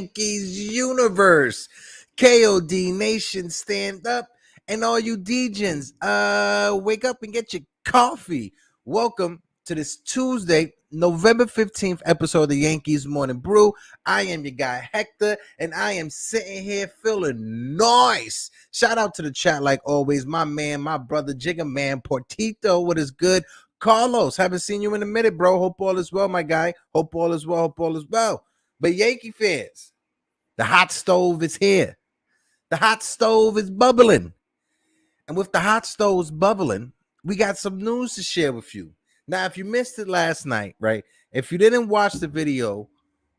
Yankees universe. KOD Nation, stand up. And all you Degens, wake up and get your coffee. Welcome to this Tuesday, November 15th episode of the Yankees Morning Brew. I am your guy, Hector, and I am sitting here feeling nice. Shout out to the chat like always. My man, my brother, Jigga Man, Portito, what is good? Carlos, haven't seen you in a minute, bro. Hope all is well, my guy. Hope all is well. Hope all is well. But Yankee fans, the hot stove is here. The hot stove is bubbling. And with the hot stoves bubbling, we got some news to share with you. Now, if you missed it last night, right? If you didn't watch the video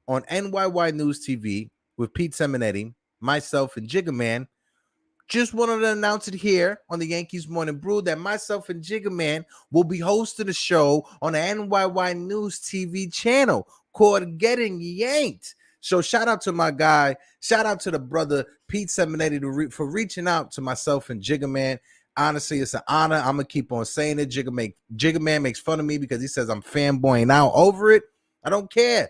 on NY News TV with Pete Simonetti, myself, and Jigga Man, just wanted to announce it here on the Yankees Morning Brew that myself and Jigga Man will be hosting a show on the NY News TV channel called Getting Yanked. So shout out to my guy. Shout out to the brother Pete Simonetti for reaching out to myself and Jigga Man. Honestly, it's an honor. I'm going to keep on saying it. Jigga Man makes fun of me because he says I'm fanboying out over it. I don't care.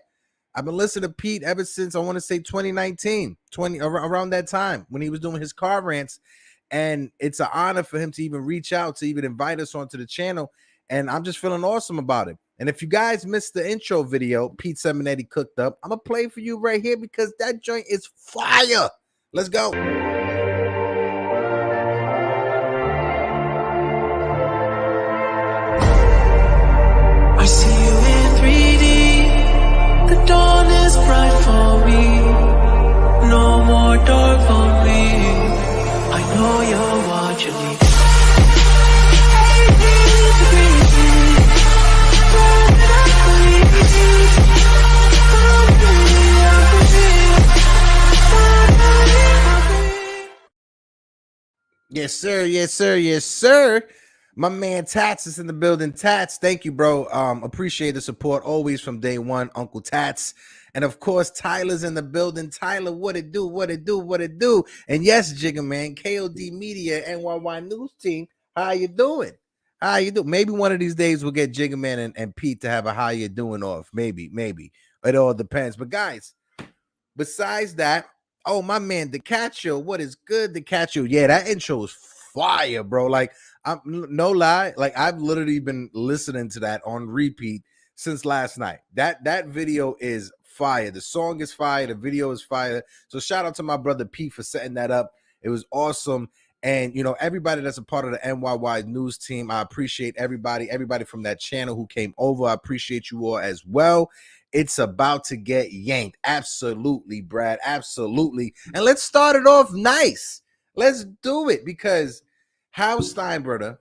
I've been listening to Pete ever since, I want to say 2019, around that time when he was doing his car rants. And it's an honor for him to even reach out, to even invite us onto the channel. And I'm just feeling awesome about it. And if you guys missed the intro video Pete Simonetti cooked up, I'm going to play for you right here because that joint is fire. Let's go. I see you in 3D. The dawn is bright for me. No more dark for me. I know you're watching me. Yes, sir. Yes, sir. Yes, sir. My man Tats is in the building. Tats, thank you, bro. Appreciate the support always from day one, Uncle Tats. And of course, Tyler's in the building. Tyler, what it do? What it do? What it do? And yes, Jigga Man, KOD Media, NY News Team. How you doing? How you doing? Maybe one of these days we'll get Jigga Man and Pete to have a how you doing off. Maybe. It all depends. But guys, besides that, oh, my man, DeCatcho, what is good, DeCatcho? Yeah, that intro is fire, bro. Like, I'm no lie, like I've literally been listening to that on repeat since last night. That video is fire. The song is fire. The video is fire. So shout out to my brother Pete for setting that up. It was awesome. And, you know, everybody that's a part of the NYY News team, I appreciate everybody from that channel who came over. I appreciate you all as well. It's about to get yanked. Absolutely, Brad. Absolutely. And let's start it off nice. Let's do it because Hal Steinbrenner,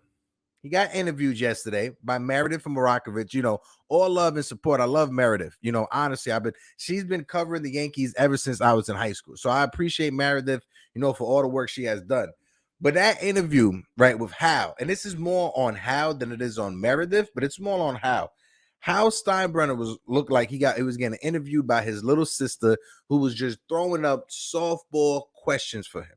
he got interviewed yesterday by Meredith from Morakovich. You know, all love and support. I love Meredith. You know, honestly, she's been covering the Yankees ever since I was in high school. So I appreciate Meredith, you know, for all the work she has done. But that interview, right, with Hal, and this is more on Hal than it is on Meredith, but it's more on Hal. Hal Steinbrenner looked like he was getting interviewed by his little sister who was just throwing up softball questions for him.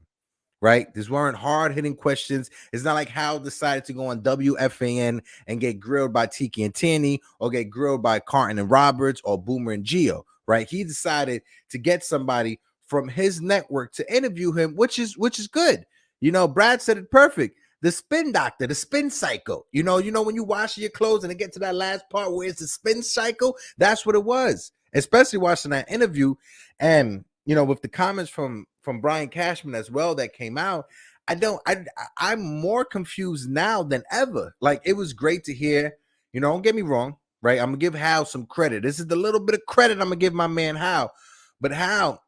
Right? These weren't hard-hitting questions. It's not like Hal decided to go on WFAN and get grilled by Tiki and Tierney or get grilled by Carton and Roberts or Boomer and Gio, right? He decided to get somebody from his network to interview him, which is good. You know, Brad said it perfect. The spin doctor, the spin cycle. You know, when you wash your clothes and it gets to that last part where it's the spin cycle, that's what it was. Especially watching that interview and, you know, with the comments from Brian Cashman as well that came out, I'm more confused now than ever. Like, it was great to hear, you know, don't get me wrong, right? I'm gonna give Hal some credit. This is the little bit of credit I'm gonna give my man Hal. But Hal,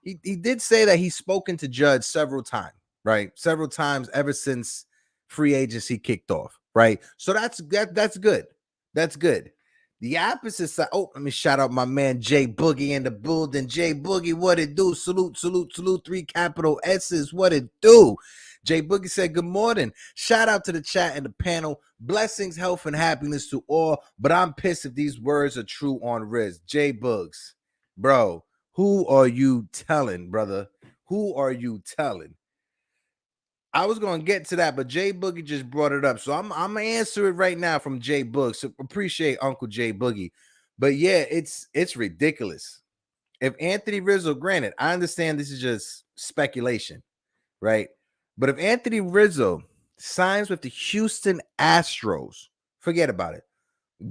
he did say that he's spoken to Judge several times, right? Several times ever since free agency kicked off, right? So that's good. That's good. The opposite side. Oh, let me shout out my man Jay Boogie in the building. Jay Boogie, what it do? Salute, 3 capital S's. What it do? Jay Boogie said, good morning. Shout out to the chat and the panel. Blessings, health, and happiness to all. But I'm pissed if these words are true on Riz. Jay Boogs, bro, who are you telling, brother? Who are you telling? I was going to get to that, but Jay Boogie just brought it up. So I'm going to answer it right now from Jay Boogie. So appreciate Uncle Jay Boogie. But yeah, it's ridiculous. if Anthony Rizzo, granted, I understand this is just speculation, right? But if Anthony Rizzo signs with the Houston Astros, forget about it.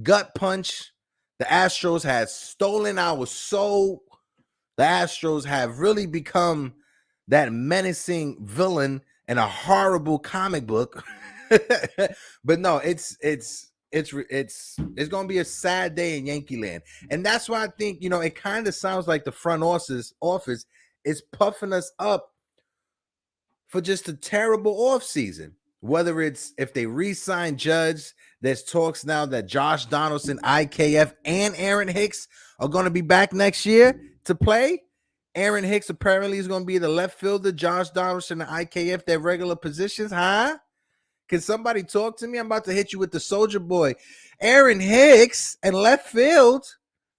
Gut punch. The Astros had stolen our soul. The Astros have really become that menacing villain in a horrible comic book. But no, it's gonna be a sad day in Yankee land. And that's why I think, it kind of sounds like the front office is puffing us up for just a terrible offseason. Whether it's if they re-sign Judge, there's talks now that Josh Donaldson, IKF, and Aaron Hicks are going to be back next year to play. Aaron Hicks apparently is going to be the left fielder. Josh Donaldson and IKF, their regular positions. Huh? Can somebody talk to me? I'm about to hit you with the Soldier Boy. Aaron Hicks and left field.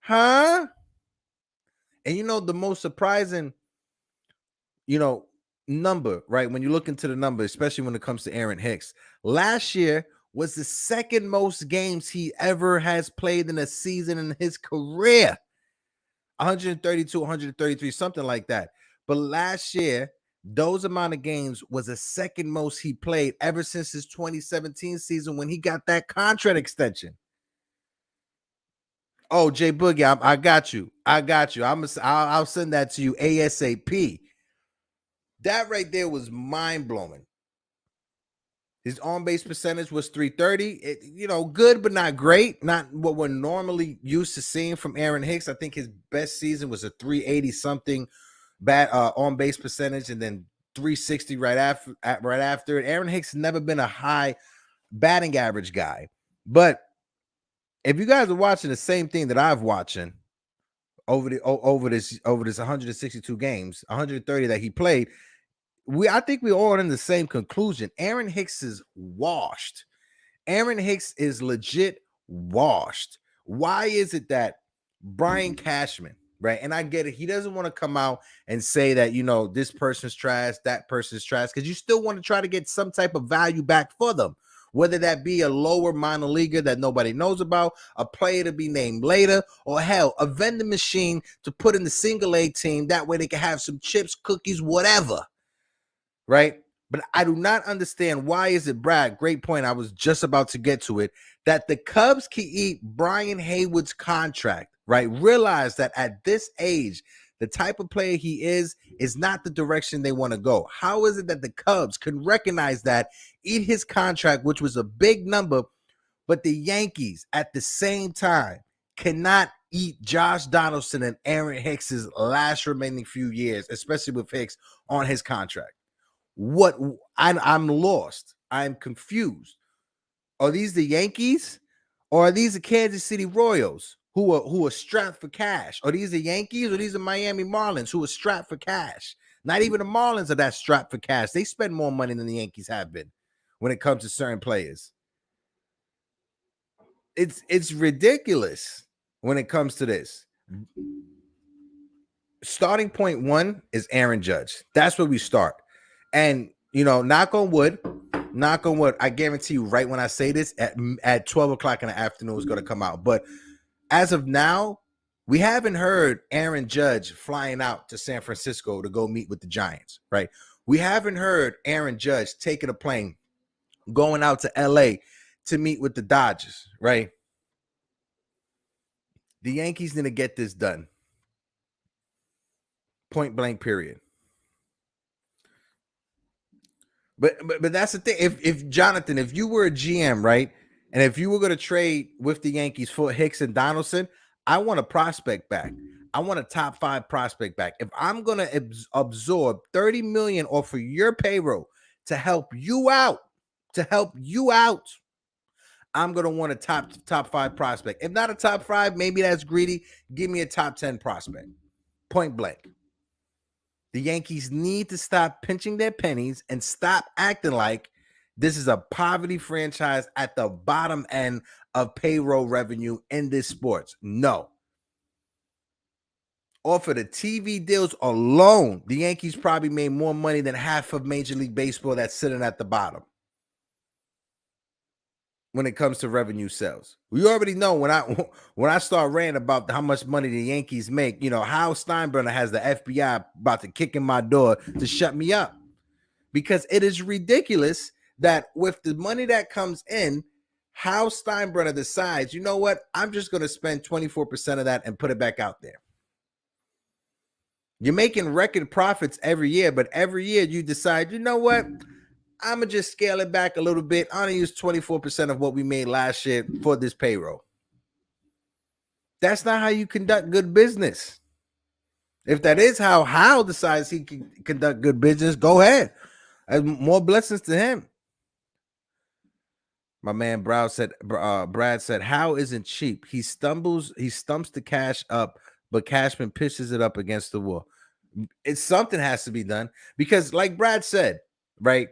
Huh? And the most surprising, number, right? When you look into the number, especially when it comes to Aaron Hicks, last year was the second most games he ever has played in a season in his career. 132, 133, something like that. But last year, those amount of games was the second most he played ever since his 2017 season when he got that contract extension. Oh, Jay Boogie, I got you. I'll send that to you ASAP. That right there was mind-blowing. His on-base percentage was 330. Good but not great. Not what we're normally used to seeing from Aaron Hicks. I think his best season was a 380-something on-base percentage, and then 360 right after it. Aaron Hicks never been a high batting average guy. But if you guys are watching the same thing that I've watching over this 162 games, 130 that he played, I think we're all in the same conclusion. Aaron Hicks is washed. Aaron Hicks is legit washed. Why is it that Brian Cashman, right? And I get it. He doesn't want to come out and say that, this person's trash, that person's trash, because you still want to try to get some type of value back for them, whether that be a lower minor leaguer that nobody knows about, a player to be named later, or hell, a vending machine to put in the single A team. That way they can have some chips, cookies, whatever. Right? But I do not understand, why is it, Brad, great point, I was just about to get to it, that the Cubs can eat Brian Haywood's contract, right? Realize that at this age, the type of player he is not the direction they want to go. How is it that the Cubs can recognize that, eat his contract, which was a big number, but the Yankees at the same time cannot eat Josh Donaldson and Aaron Hicks's last remaining few years, especially with Hicks on his contract? What? I'm lost. I'm confused. Are these the Yankees, or are these the Kansas City Royals who are strapped for cash? Are these the Yankees, or these the Miami Marlins who are strapped for cash? Not even the Marlins are that strapped for cash. They spend more money than the Yankees have been when it comes to certain players. It's ridiculous when it comes to this. Starting point one is Aaron Judge. That's where we start. And, knock on wood, I guarantee you right when I say this, at 12 o'clock in the afternoon is going to come out. But as of now, we haven't heard Aaron Judge flying out to San Francisco to go meet with the Giants, right? We haven't heard Aaron Judge taking a plane, going out to LA to meet with the Dodgers, right? The Yankees need to get this done. Point blank, period. But that's the thing. If Jonathan, if you were a GM, right, and if you were going to trade with the Yankees for Hicks and Donaldson, I want a prospect back. I want a top 5 prospect back. If I'm going to absorb $30 million off of your payroll to help you out, I'm going to want a top 5 prospect. If not a top 5, maybe that's greedy. Give me a top 10 prospect. Point blank. The Yankees need to stop pinching their pennies and stop acting like this is a poverty franchise at the bottom end of payroll revenue in this sports. No. Off of the TV deals alone, the Yankees probably made more money than half of Major League Baseball that's sitting at the bottom. when it comes to revenue sales. We already know when I start ranting about how much money the Yankees make, how Steinbrenner has the FBI about to kick in my door to shut me up. Because it is ridiculous that with the money that comes in, how Steinbrenner decides, you know what, I'm just going to spend 24% of that and put it back out there. You're making record profits every year, but every year you decide, you know what, I'm going to just scale it back a little bit. I'm going to use 24% of what we made last year for this payroll. That's not how you conduct good business. If that is how Hal decides he can conduct good business, go ahead. More blessings to him. My man Brad said, Hal isn't cheap. He stumps the cash up, but Cashman pisses it up against the wall. Something has to be done because, like Brad said, right,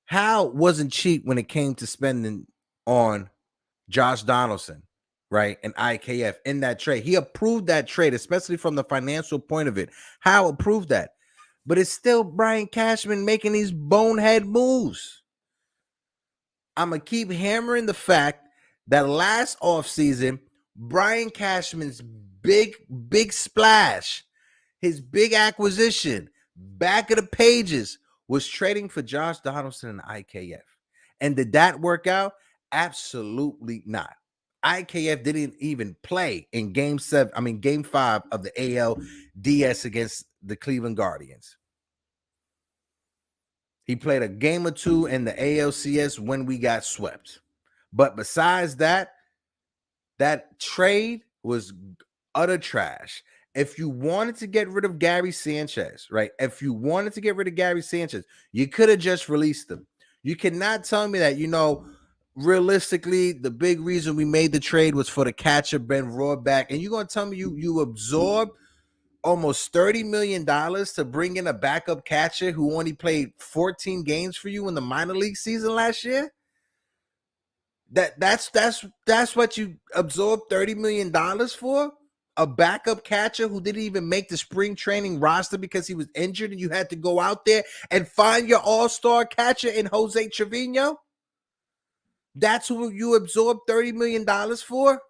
Hal wasn't cheap when it came to spending on Josh Donaldson, right, and IKF in that trade. He approved that trade, especially from the financial point of it. Hal approved that. But it's still Brian Cashman making these bonehead moves. I'm going to keep hammering the fact that last offseason, Brian Cashman's big splash, his big acquisition, back of the pages, was trading for Josh Donaldson and IKF. And did that work out? Absolutely not. IKF didn't even play in game 5 of the ALDS against the Cleveland Guardians. He played a game or two in the ALCS when we got swept. But besides that, that trade was utter trash. If you wanted to get rid of Gary Sanchez, right? If you wanted to get rid of Gary Sanchez, you could have just released him. You cannot tell me that, realistically, the big reason we made the trade was for the catcher, Ben Rohrback. And you're going to tell me you absorbed almost $30 million to bring in a backup catcher who only played 14 games for you in the minor league season last year? That's what you absorbed $30 million for? A backup catcher who didn't even make the spring training roster because he was injured, and you had to go out there and find your all-star catcher in Jose Trevino? That's who you absorbed $30 million for?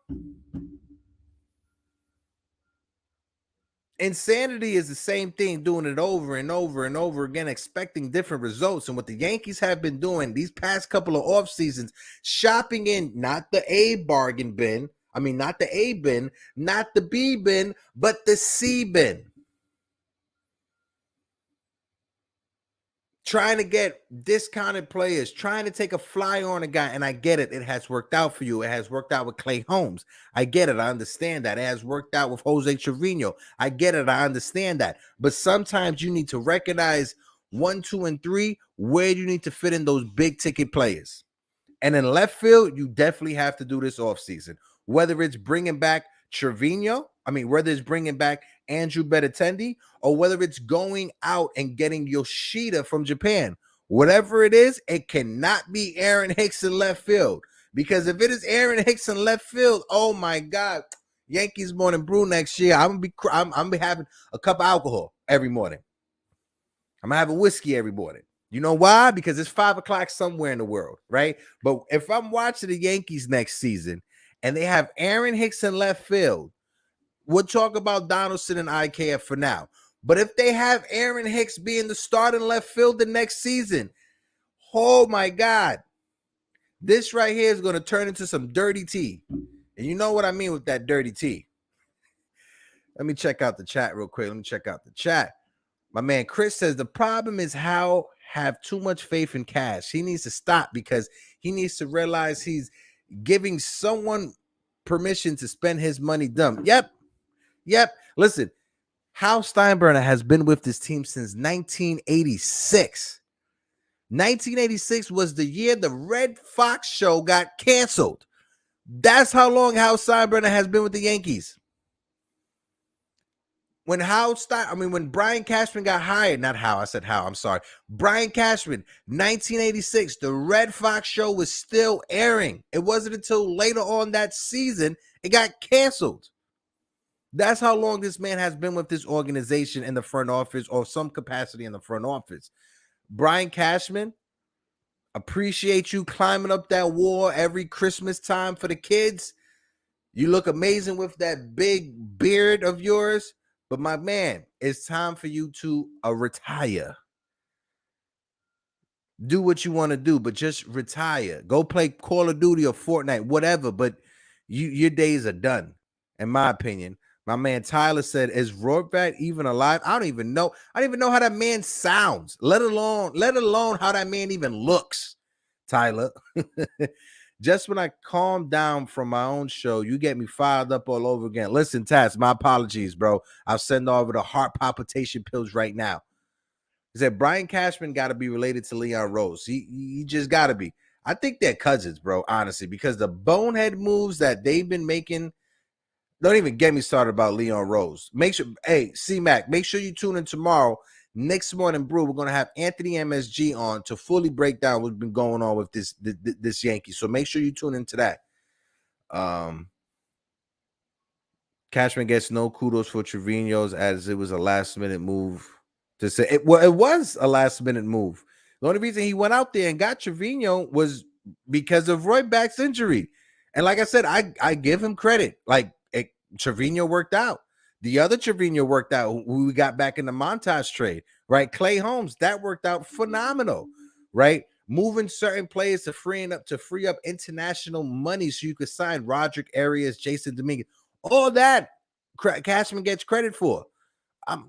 Insanity is the same thing, doing it over and over and over again, expecting different results. And what the Yankees have been doing these past couple of off seasons, shopping in not the A bargain bin, not the A bin, not the B bin, but the C bin. Trying to get discounted players, trying to take a fly on a guy. And I get it. It has worked out for you. It has worked out with Clay Holmes. I get it. I understand that. It has worked out with Jose Trevino. I get it. I understand that. But sometimes you need to recognize 1, 2, and 3, where you need to fit in those big ticket players. And in left field, you definitely have to do this offseason. Whether it's bringing back Trevino, whether it's bringing back Andrew Benintendi, or whether it's going out and getting Yoshida from Japan. Whatever it is, it cannot be Aaron Hicks in left field. Because if it is Aaron Hicks in left field, oh my God, Yankees morning brew next year, I'm gonna be having a cup of alcohol every morning. I'm gonna have a whiskey every morning. You know why? Because it's 5 o'clock somewhere in the world, right? But if I'm watching the Yankees next season and they have Aaron Hicks in left field, we'll talk about Donaldson and IKF for now. But if they have Aaron Hicks being the starting left fielder next season, oh my God, this right here is going to turn into some dirty tea. And you know what I mean with that dirty tea. Let me check out the chat real quick. My man Chris says the problem is Hal have too much faith in Cash. He needs to stop because he needs to realize he's giving someone permission to spend his money dumb. Yep. Listen, Hal Steinbrenner has been with this team since 1986. 1986 was the year the Red Fox show got canceled. That's how long Hal Steinbrenner has been with the Yankees. When Brian Cashman got hired, not Hal, I said Hal, I'm sorry. Brian Cashman, 1986, the Red Fox show was still airing. It wasn't until later on that season it got canceled. That's how long this man has been with this organization in the front office, or some capacity in the front office. Brian Cashman, Appreciate you climbing up that wall every Christmas time for the kids. You look amazing with that big beard of yours. But my man, it's time for you to retire. Do what you want to do, but just retire. Go play Call of Duty or Fortnite, whatever. But your days are done, in my opinion. My man Tyler said, "Is Rohrback even alive?" I don't even know. I don't even know how that man sounds, let alone how that man even looks. Tyler, just when I calm down from my own show, you get me fired up all over again. Listen, Taz, my apologies, bro. I'll send over the heart palpitation pills right now. He said Brian Cashman got to be related to Leon Rose. He just got to be. I think they're cousins, bro, honestly, because the bonehead moves that they've been making. Don't even get me started about Leon Rose. Make sure, hey, C-Mac, make sure you tune in tomorrow. Next morning, brew, we're going to have Anthony MSG on to fully break down what's been going on with this Yankee. So make sure you tune into that. Cashman gets no kudos for Trevino's as it was a last-minute move. To say it was a last-minute move. The only reason he went out there and got Trevino was because of Rohrback's injury. And like I said, I give him credit. Like Trevino worked out. The other Trevino worked out who we got back in the Montage trade, right? Clay Holmes, that worked out phenomenal, right? Moving certain players to free up international money so you could sign Roderick Arias, Jason Dominguez. All that Cashman gets credit for.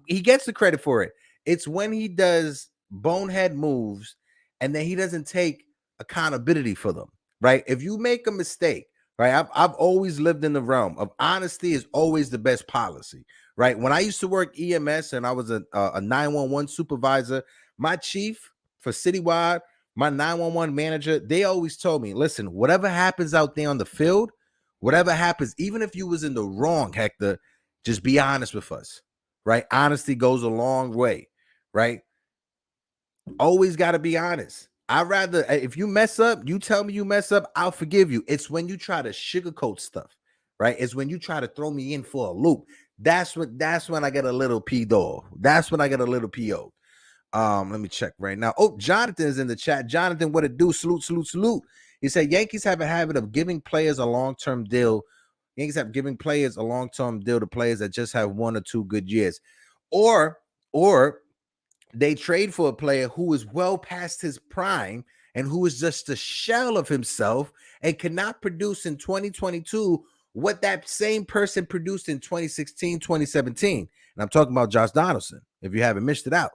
He gets the credit for it. It's when he does bonehead moves and then he doesn't take accountability for them, right? If you make a mistake, right? I've always lived in the realm of honesty is always the best policy, right? When I used to work EMS and I was a 911 supervisor, my chief for Citywide, my 911 manager, they always told me, listen, whatever happens out there on the field, whatever happens, even if you was in the wrong, Hector, just be honest with us, right? Honesty goes a long way, right? Always got to be honest. I'd rather, if you mess up, you tell me you mess up, I'll forgive you. It's when you try to sugarcoat stuff, right? It's when you try to throw me in for a loop. That's when I get a little P-dog. That's when I get a little P.O. Let me check right now. Oh, Jonathan is in the chat. Jonathan, what it do? Salute. He said Yankees have a habit of giving players a long-term deal. Yankees have giving players a long-term deal to players that just have 1 or 2 good years. Or they trade for a player who is well past his prime and who is just a shell of himself and cannot produce in 2022 what that same person produced in 2016, 2017. And I'm talking about Josh Donaldson, if you haven't missed it out.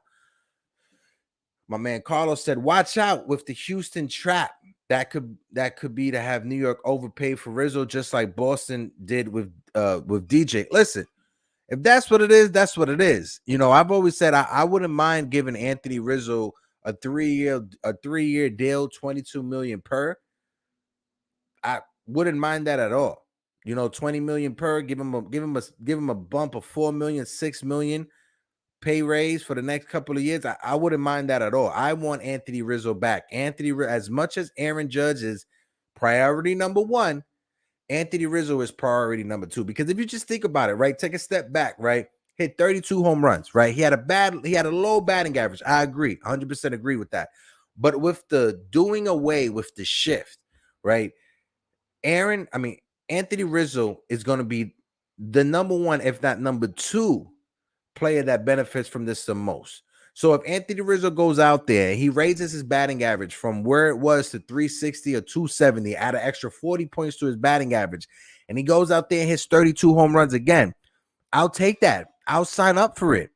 My man Carlos said, watch out with the Houston trap. That could be to have New York overpay for Rizzo, just like Boston did with DJ. Listen, if that's what it is, that's what it is. You know, I've always said I wouldn't mind giving Anthony Rizzo a 3-year deal, $22 million per. I wouldn't mind that at all. You know, $20 million per. Give him a bump of $4 million, $6 million pay raise for the next couple of years. I wouldn't mind that at all. I want Anthony Rizzo back. As much as Aaron Judge is priority number 1. Anthony Rizzo is priority number 2, because if you just think about it, right, take a step back, right, hit 32 home runs, right, he had a low batting average. I agree, 100% agree with that. But with the doing away with the shift, right, Anthony Rizzo is going to be the number 1, if not number 2 player that benefits from this the most. So if Anthony Rizzo goes out there and he raises his batting average from where it was to 360 or 270, add an extra 40 points to his batting average, and he goes out there and hits 32 home runs again, I'll take that. I'll sign up for it.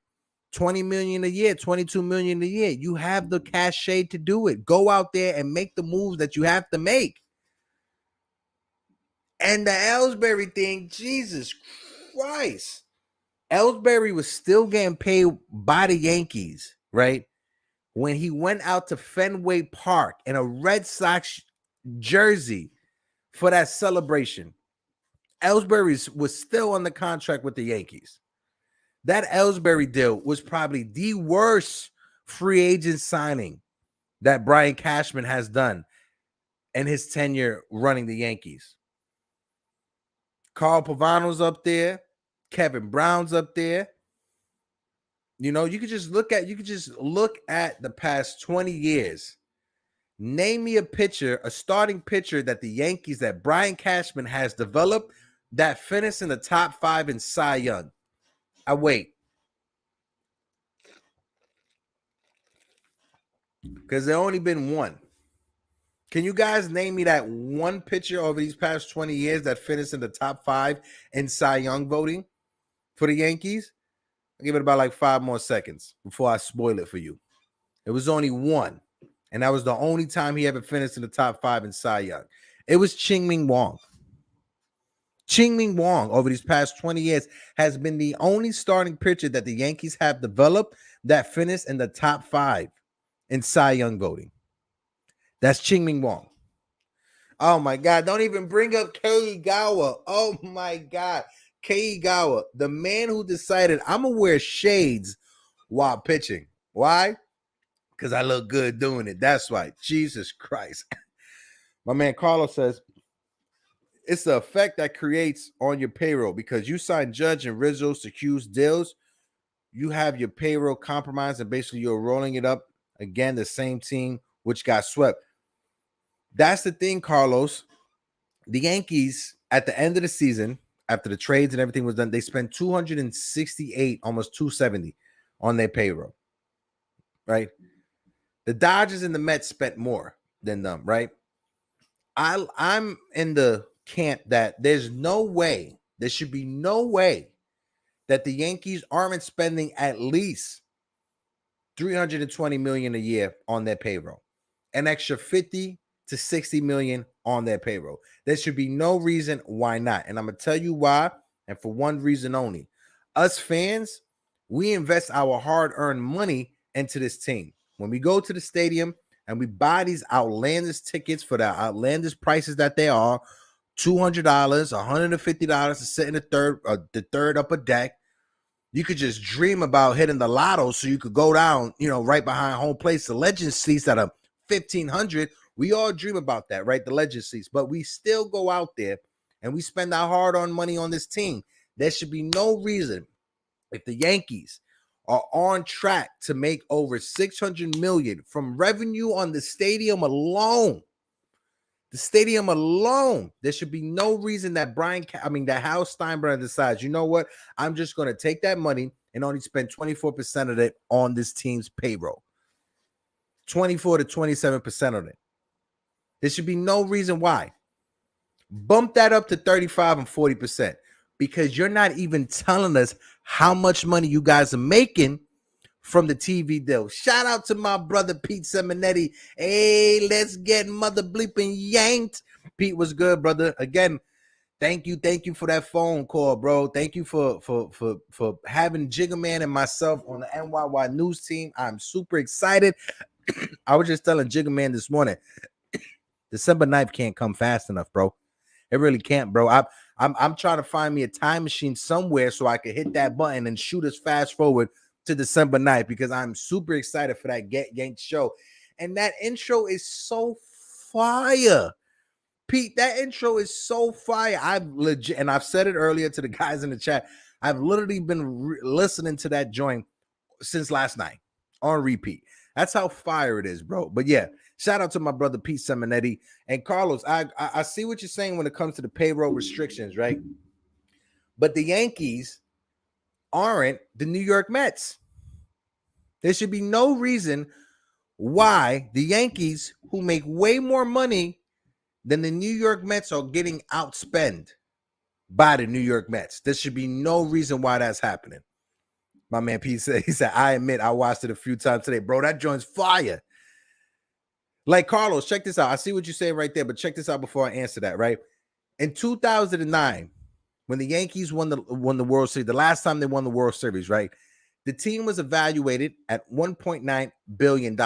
$20 million a year, $22 million a year. You have the cachet to do it. Go out there and make the moves that you have to make. And the Ellsbury thing, Jesus Christ. Ellsbury was still getting paid by the Yankees, right? When he went out to Fenway Park in a Red Sox jersey for that celebration. Ellsbury was still on the contract with the Yankees. That Ellsbury deal was probably the worst free agent signing that Brian Cashman has done in his tenure running the Yankees. Carl Pavano's up there. Kevin Brown's up there. You know, you could just look at the past 20 years Name me a pitcher, a starting pitcher that the Yankees, that Brian Cashman has developed that finished in the top 5 in Cy Young. I wait. Because there only been one. Can you guys name me that one pitcher over these past 20 years that finished in the top 5 in Cy Young voting for the Yankees? I'll give it about like 5 more seconds before I spoil it for you. It was only one. And that was the only time he ever finished in the top 5 in Cy Young. It was Ching-Ming Wong. Ching-Ming Wong over these past 20 years has been the only starting pitcher that the Yankees have developed that finished in the top 5 in Cy Young voting. That's Ching-Ming Wong. Oh my God, don't even bring up Kei Gawa. Oh my God. Kei Gawa, the man who decided I'm going to wear shades while pitching. Why? Because I look good doing it. That's why. Jesus Christ. My man Carlos says, it's the effect that creates on your payroll because you sign Judge and RIZZO to Q's deals. You have your payroll compromised and basically you're rolling it up again, the same team which got swept. That's the thing, Carlos. The Yankees, at the end of the season, after the trades and everything was done, they spent $268, almost $270 on their payroll, right? The Dodgers and the Mets spent more than them, right? I'm in the camp that there's no way, there should be no way that the Yankees aren't spending at least $320 million a year on their payroll, an extra $50 to $60 million on their payroll. There should be no reason why not. And I'm going to tell you why, and for one reason only. Us fans, we invest our hard-earned money into this team. When we go to the stadium and we buy these outlandish tickets for the outlandish prices that they are, $200, $150 to sit in the third upper deck. You could just dream about hitting the lotto so you could go down, right behind home plate. The legend seats that are $1,500. We all dream about that, right? The legend seats. But we still go out there and we spend our hard-earned money on this team. There should be no reason, if the Yankees are on track to make over $600 million from revenue on the stadium alone. The stadium alone, there should be no reason that that Hal Steinbrenner decides, you know what? I'm just going to take that money and only spend 24% of it on this team's payroll. 24 to 27% of it. There should be no reason why. Bump that up to 35 and 40% because you're not even telling us how much money you guys are making from the TV deal. Shout out to my brother Pete Simonetti. Hey, let's get mother bleeping yanked. Pete, was good, brother. Again, thank you for that phone call, bro. Thank you for having Jigga Man and myself on the NYY News team. I'm super excited. I was just telling Jigga Man this morning, December 9th can't come fast enough, bro. It really can't, bro. I'm trying to find me a time machine somewhere so I can hit that button and shoot us fast forward to December 9th because I'm super excited for that Get Yanked show. And that intro is so fire. Pete, that intro is so fire. I've legit, and I've said it earlier to the guys in the chat, I've literally been listening to that joint since last night on repeat. That's how fire it is, bro. But yeah, shout out to my brother Pete Simonetti. And Carlos, I see what you're saying when it comes to the payroll restrictions, right? But the Yankees aren't the New York Mets. There should be no reason why the Yankees, who make way more money than the New York Mets, are getting outspent by the New York Mets. There should be no reason why that's happening. My man Pete said, I admit I watched it a few times today. Bro, that joint's fire. Like, Carlos, check this out. I see what you're saying right there, but check this out before I answer that, right? In 2009, when the Yankees won the World Series, the last time they won the World Series, right? The team was evaluated at $1.9 billion,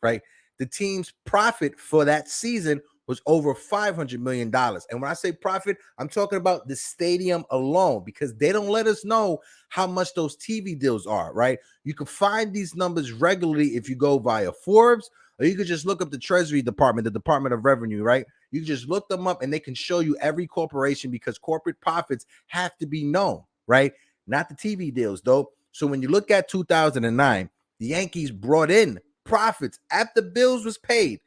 right? The team's profit for that season was over $500 million. And when I say profit, I'm talking about the stadium alone because they don't let us know how much those TV deals are, right? You can find these numbers regularly if you go via Forbes, or you could just look up the Treasury Department, the Department of Revenue, right? You can just look them up and they can show you every corporation because corporate profits have to be known, right? Not the TV deals, though. So when you look at 2009, the Yankees brought in profits after bills was paid,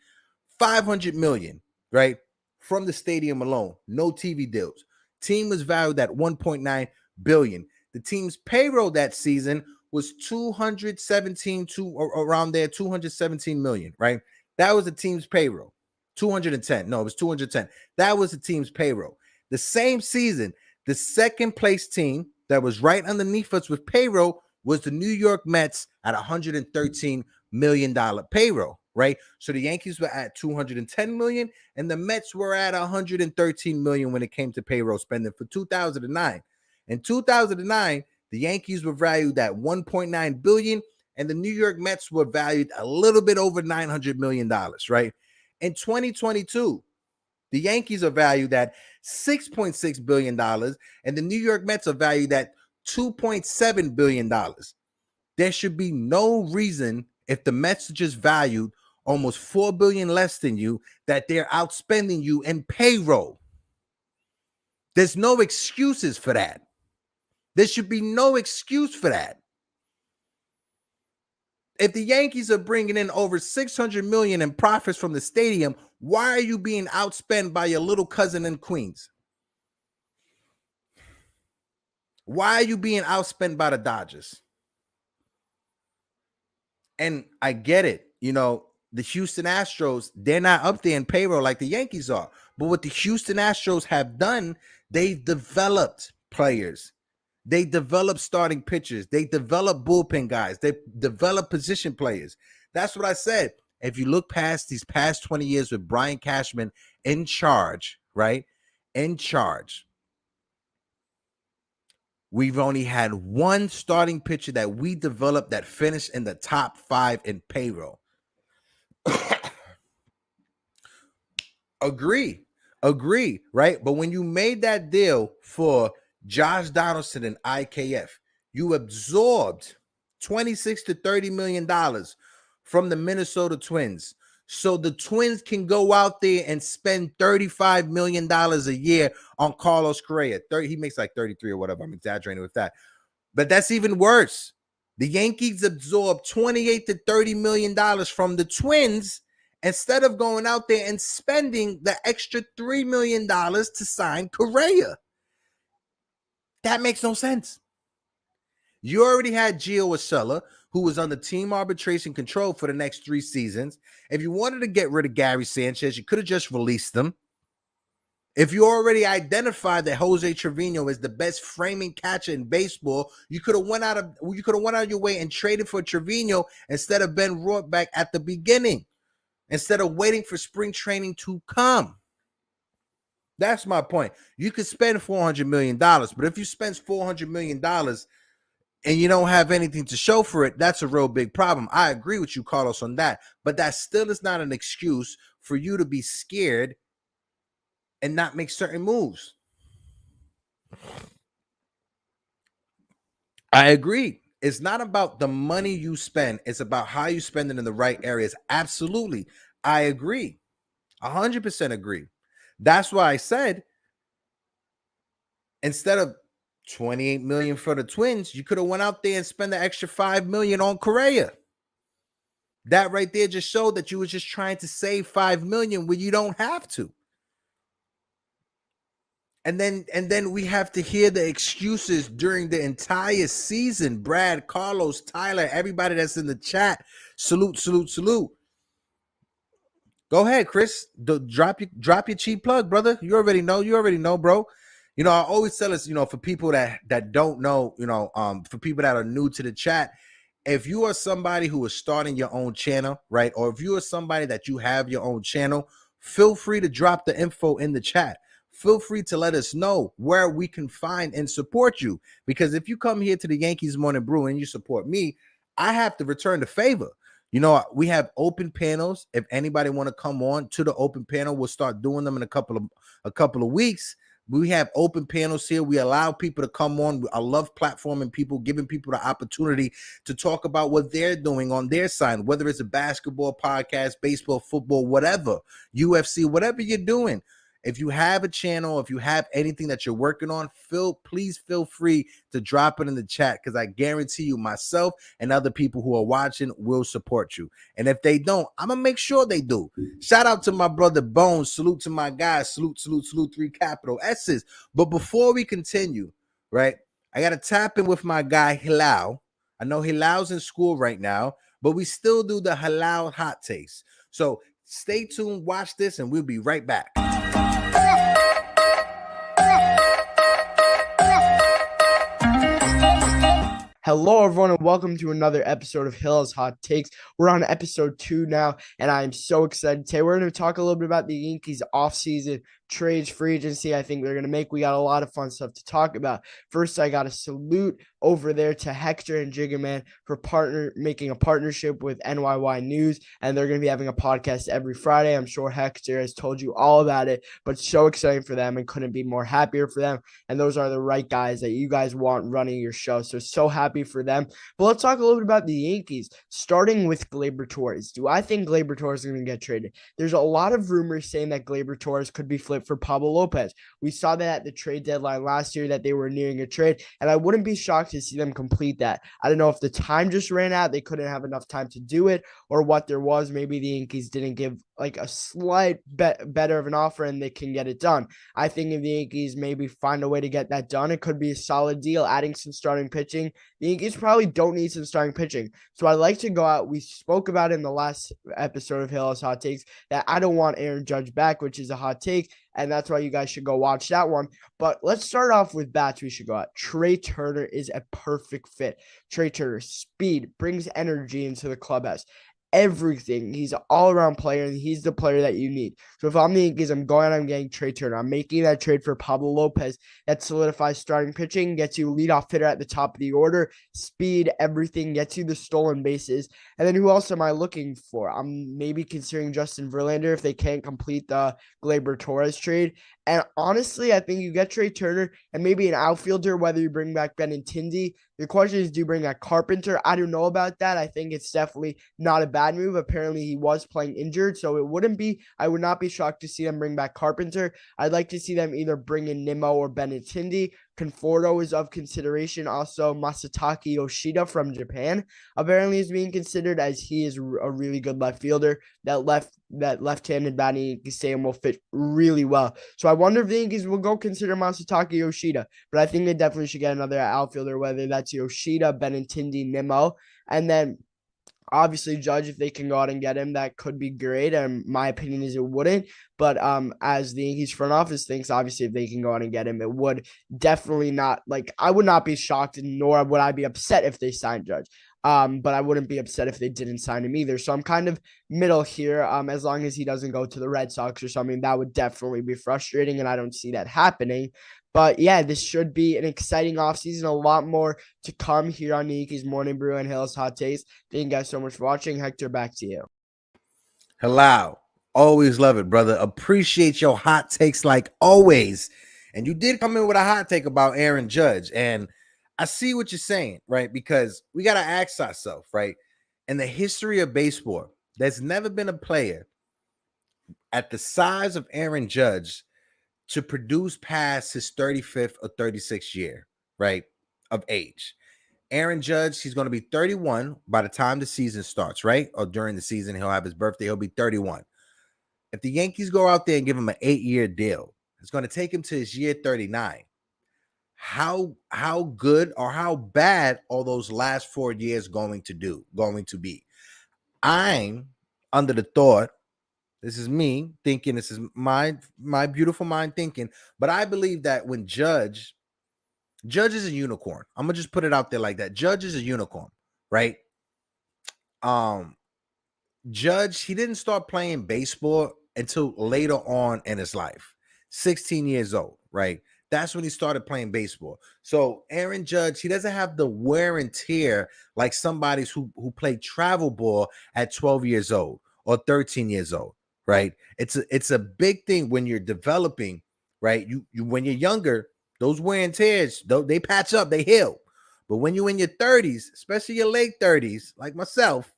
$500 million, right? From the stadium alone, no TV deals. Team was valued at $1.9 billion. The team's payroll that season was 217 to around there, 217 million, right? That was the team's payroll. 210. No, it was 210. That was the team's payroll. The same season, the second place team that was right underneath us with payroll was the New York Mets at $113 million payroll, right? So the Yankees were at 210 million and the Mets were at 113 million when it came to payroll spending for 2009. In 2009, the Yankees were valued at 1.9 billion and the New York Mets were valued a little bit over $900 million, right? In 2022, the Yankees are valued at $6.6 billion and the New York Mets are valued at $2.7 billion. There should be no reason, if the Mets are just valued almost $4 billion less than you, that they're outspending you in payroll. There's no excuses for that. There should be no excuse for that. If the Yankees are bringing in over $600 million in profits from the stadium, why are you being outspent by your little cousin in Queens? Why are you being outspent by the Dodgers? And I get it. You know, the Houston Astros, they're not up there in payroll like the Yankees are. But what the Houston Astros have done, they've developed players. They develop starting pitchers. They develop bullpen guys. They develop position players. That's what I said. If you look past these past 20 years with Brian Cashman in charge, right? In charge. We've only had one starting pitcher that we developed that finished in the top 5 in payroll. Agree, right? But when you made that deal for Josh Donaldson and IKF, you absorbed $26 to $30 million from the Minnesota Twins. So the Twins can go out there and spend $35 million a year on Carlos Correa. He makes like 33 or whatever. I'm exaggerating with that. But that's even worse. The Yankees absorbed $28 to $30 million from the Twins instead of going out there and spending the extra $3 million to sign Correa. That makes no sense. You already had Gio Urshela, who was under team arbitration control for the next 3 seasons. If you wanted to get rid of Gary Sanchez, you could have just released them. If you already identified that Jose Trevino is the best framing catcher in baseball, you could have went out of your way and traded for Trevino instead of Ben Rothbach at the beginning, instead of waiting for spring training to come. That's my point. You could spend $400 million, but if you spend $400 million and you don't have anything to show for it, that's a real big problem. I agree with you, Carlos, on that, but that still is not an excuse for you to be scared and not make certain moves. I agree. It's not about the money you spend. It's about how you spend it in the right areas. Absolutely. I agree. 100% agree. That's why I said instead of $28 million for the Twins, you could have went out there and spent the extra $5 million on Correa. That right there just showed that you were just trying to save $5 million when you don't have to. And then we have to hear the excuses during the entire season. Brad, Carlos, Tyler, everybody that's in the chat. Salute, salute, salute. Go ahead, Chris. Drop your cheap plug, brother. You already know, bro. You know, I always tell us, you know, for people that don't know, you know, for people that are new to the chat, if you are somebody who is starting your own channel, right, or if you are somebody that you have your own channel, feel free to drop the info in the chat. Feel free to let us know where we can find and support you. Because if you come here to the Yankees Morning Brew and you support me, I have to return the favor. You know, we have open panels. If anybody want to come on to the open panel, we'll start doing them in a couple of weeks. We have open panels here. We allow people to come on. I love platforming people, giving people the opportunity to talk about what they're doing on their side, whether it's a basketball podcast, baseball, football, whatever, UFC, whatever you're doing. If you have a channel, if you have anything that you're working on, please feel free to drop it in the chat, because I guarantee you myself and other people who are watching will support you. And if they don't, I'm going to make sure they do. Shout out to my brother Bones. Salute to my guys. Salute, 3 capital S's. But before we continue, right, I got to tap in with my guy Hilal. I know Hilal's in school right now, but we still do the Halal hot taste. So stay tuned, watch this, and we'll be right back. Hello, everyone, and welcome to another episode of Hill's Hot Takes. We're on episode 2 now, and I am so excited. Today, we're going to talk a little bit about the Yankees offseason trades, free agency. I think they're going to make. We got a lot of fun stuff to talk about. First, I got to salute over there to Hector and Jiggaman for making a partnership with NYY News, and they're going to be having a podcast every Friday. I'm sure Hector has told you all about it, but so exciting for them and couldn't be more happier for them. And those are the right guys that you guys want running your show. So happy for them. But let's talk a little bit about the Yankees, starting with Gleyber Torres. Do I think Gleyber Torres is going to get traded? There's a lot of rumors saying that Gleyber Torres could be flipped for Pablo Lopez. We saw that at the trade deadline last year, that they were nearing a trade, and I wouldn't be shocked to see them complete that. I don't know if the time just ran out, they couldn't have enough time to do it, or what there was. Maybe the Yankees didn't give like a slight better of an offer and they can get it done. I think if the Yankees maybe find a way to get that done, it could be a solid deal, adding some starting pitching. The Yankees probably don't need some starting pitching. So I'd like to go out. We spoke about it in the last episode of Hill's Hot Takes that I don't want Aaron Judge back, which is a hot take, and that's why you guys should go watch that one. But let's start off with bats we should go out. Trey Turner is a perfect fit. Trey Turner, speed, brings energy into the clubhouse. Everything. He's an all-around player, and he's the player that you need. So if I'm the Yankees, I'm getting Trey Turner. I'm making that trade for Pablo Lopez. That solidifies starting pitching, gets you leadoff hitter at the top of the order, speed, everything, gets you the stolen bases. And then who else am I looking for? I'm maybe considering Justin Verlander if they can't complete the Gleyber Torres trade. And honestly, I think you get Trey Turner and maybe an outfielder, whether you bring back Benintendi. The question is, do you bring back Carpenter? I don't know about that. I think it's definitely not a bad move. Apparently, he was playing injured, so I would not be shocked to see them bring back Carpenter. I'd like to see them either bring in Nimmo or Benintendi. Conforto is of consideration. Also, Masataka Yoshida from Japan apparently is being considered, as he is a really good left fielder. That left-handed batting system will fit really well. So I wonder if the Yankees will go consider Masataka Yoshida, but I think they definitely should get another outfielder, whether that's Yoshida, Benintendi, Nimmo, and then obviously Judge, if they can go out and get him, that could be great. And my opinion is it wouldn't. But as the Yankees front office thinks, obviously if they can go out and get him, it would definitely not, like, I would not be shocked, nor would I be upset if they signed Judge. But I wouldn't be upset if they didn't sign him either. So I'm kind of middle here. As long as he doesn't go to the Red Sox or something, that would definitely be frustrating, and I don't see that happening. But yeah, this should be an exciting offseason. A lot more to come here on the Yankees Morning Brew and Hill's Hot Taste. Thank you guys so much for watching. Hector, back to you. Hello. Always love it, brother. Appreciate your hot takes like always. And you did come in with a hot take about Aaron Judge. And I see what you're saying, right? Because we got to ask ourselves, right? In the history of baseball, there's never been a player at the size of Aaron Judge to produce past his 35th or 36th year, right, of age. Aaron Judge, he's going to be 31 by the time the season starts, right? Or during the season, he'll have his birthday. He'll be 31. If the Yankees go out there and give him an 8-year deal, it's going to take him to his year 39. How good or how bad are those last 4 years going to be? I'm under the thought, this is me thinking, this is my beautiful mind thinking, but I believe that when Judge is a unicorn. I'm gonna just put it out there like that. Judge is a unicorn, right? Judge, he didn't start playing baseball until later on in his life, 16 years old, right? That's when he started playing baseball. So Aaron Judge, he doesn't have the wear and tear like somebody who played travel ball at 12 years old or 13 years old, right? It's a big thing when you're developing, right? You when you're younger, those wear and tears, they patch up, they heal. But when you're in your 30s, especially your late 30s, like myself,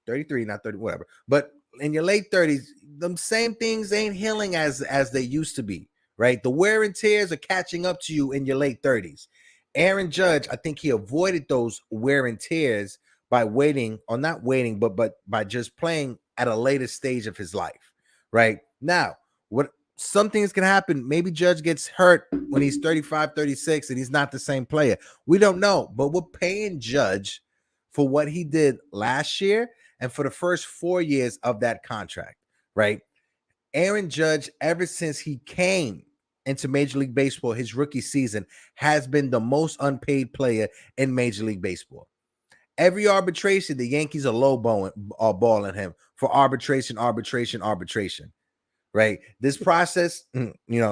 33, not 30, whatever. But in your late 30s, them same things ain't healing as they used to be, right? The wear and tears are catching up to you in your late 30s. Aaron Judge, I think he avoided those wear and tears by waiting, or not waiting, but by just playing at a later stage of his life, right? Now, what some things can happen. Maybe Judge gets hurt when he's 35, 36, and he's not the same player. We don't know, but we're paying Judge for what he did last year and for the first 4 years of that contract, right? Aaron Judge, ever since he came into Major League Baseball, his rookie season, has been the most unpaid player in Major League Baseball. Every arbitration, the Yankees are balling him for arbitration, right? This process,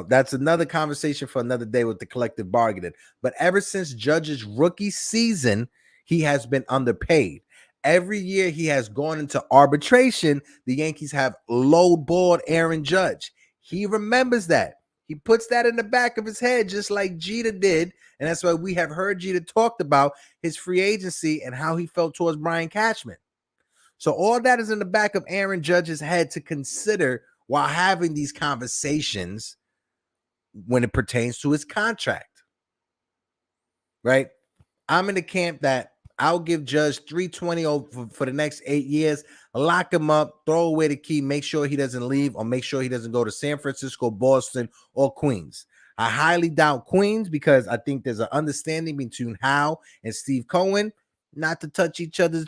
that's another conversation for another day with the collective bargaining. But ever since Judge's rookie season, he has been underpaid. Every year he has gone into arbitration, the Yankees have lowballed Aaron Judge. He remembers that. He puts that in the back of his head, just like Jeter did. And that's why we have heard Jeter talked about his free agency and how he felt towards Brian Cashman. So all that is in the back of Aaron Judge's head to consider while having these conversations when it pertains to his contract. Right? I'm in the camp that I'll give Judge $320 for the next 8 years, lock him up, throw away the key, make sure he doesn't leave, or make sure he doesn't go to San Francisco, Boston, or Queens. I highly doubt Queens because I think there's an understanding between Hal and Steve Cohen not to touch each other's,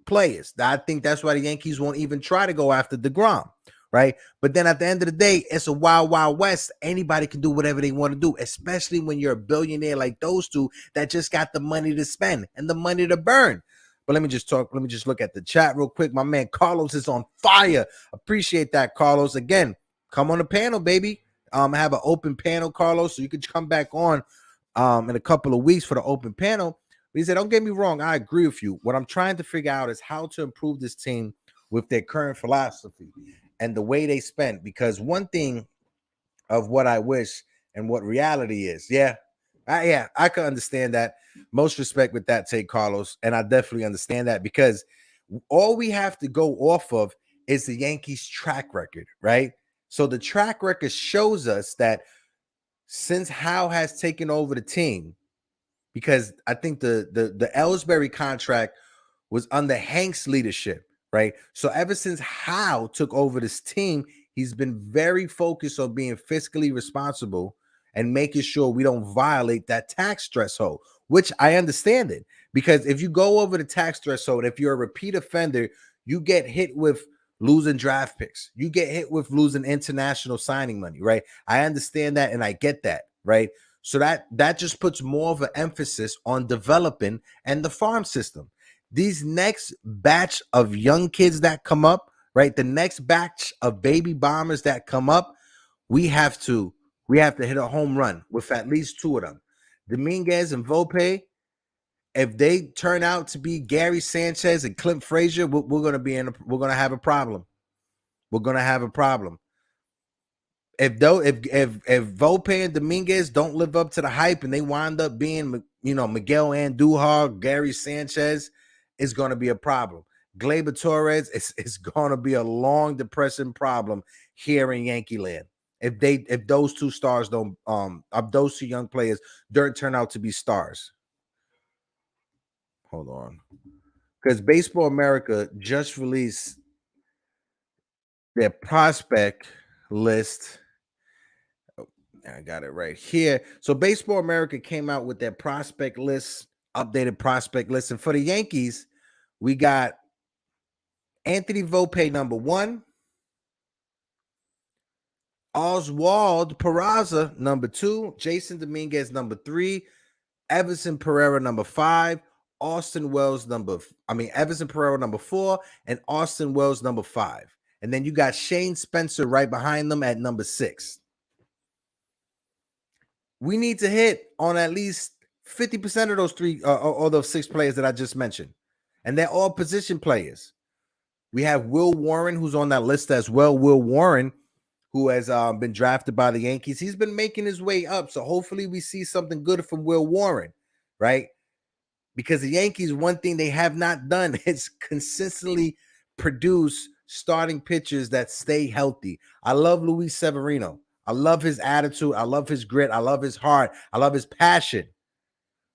players. I think that's why the Yankees won't even try to go after DeGrom, right? But then at the end of the day, it's a wild, wild west. Anybody can do whatever they want to do, especially when you're a billionaire like those two that just got the money to spend and the money to burn. But let me just look at the chat real quick. My man Carlos is on fire. Appreciate that, Carlos. Again, come on the panel, baby. I have an open panel, Carlos, so you can come back on in a couple of weeks for the open panel. But he said, don't get me wrong, I agree with you. What I'm trying to figure out is how to improve this team with their current philosophy and the way they spend. Because one thing of what I wish and what reality is, I can understand that. Most respect with that take, Carlos. And I definitely understand that because all we have to go off of is the Yankees track record, right? So the track record shows us that since Hal has taken over the team, because I think the Ellsbury contract was under Hank's leadership, right? So ever since Hal took over this team, he's been very focused on being fiscally responsible and making sure we don't violate that tax threshold, which I understand it. Because if you go over the tax threshold, if you're a repeat offender, you get hit with losing draft picks. You get hit with losing international signing money, right? I understand that and I get that, right? So that just puts more of an emphasis on developing and the farm system. These next batch of young kids that come up, right? The next batch of baby bombers that come up, we have to hit a home run with at least two of them. Dominguez and Volpe, if they turn out to be Gary Sanchez and Clint Frazier, we're gonna have a problem. We're gonna have a problem. If Volpe and Dominguez don't live up to the hype and they wind up being, Miguel Andujar, Gary Sanchez, it's going to be a problem. Gleyber Torres, it's going to be a long, depressing problem here in Yankee land. If those two stars don't, those two young players don't turn out to be stars. Hold on, because Baseball America just released their prospect list. I got it right here. So Baseball America came out with their prospect list, updated prospect list. And for the Yankees, we got Anthony Volpe, number 1. Oswald Peraza, number 2. Jason Dominguez, number 3. Everson Pereira, number 5. Everson Pereira, number 4. And Austin Wells, number 5. And then you got Shane Spencer right behind them at number 6. We need to hit on at least 50% of those 3 or those 6 players that I just mentioned. And they're all position players. We have Will Warren, who's on that list as well. Will Warren, who has been drafted by the Yankees. He's been making his way up. So hopefully we see something good from Will Warren, right? Because the Yankees, one thing they have not done is consistently produce starting pitchers that stay healthy. I love Luis Severino. I love his attitude. I love his grit. I love his heart. I love his passion.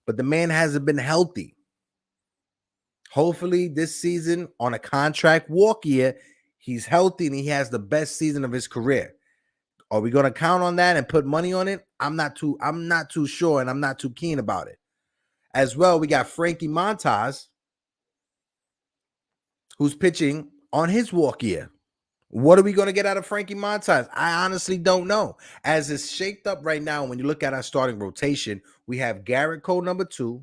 But the man hasn't been healthy. Hopefully this season on a contract walk year, he's healthy and he has the best season of his career. Are we going to count on that and put money on it? I'm not too sure, and I'm not too keen about it. As well, we got Frankie Montas, who's pitching on his walk year. What are we going to get out of Frankie Montas? I honestly don't know. As it's shaped up right now, when you look at our starting rotation, we have Garrett Cole number 2,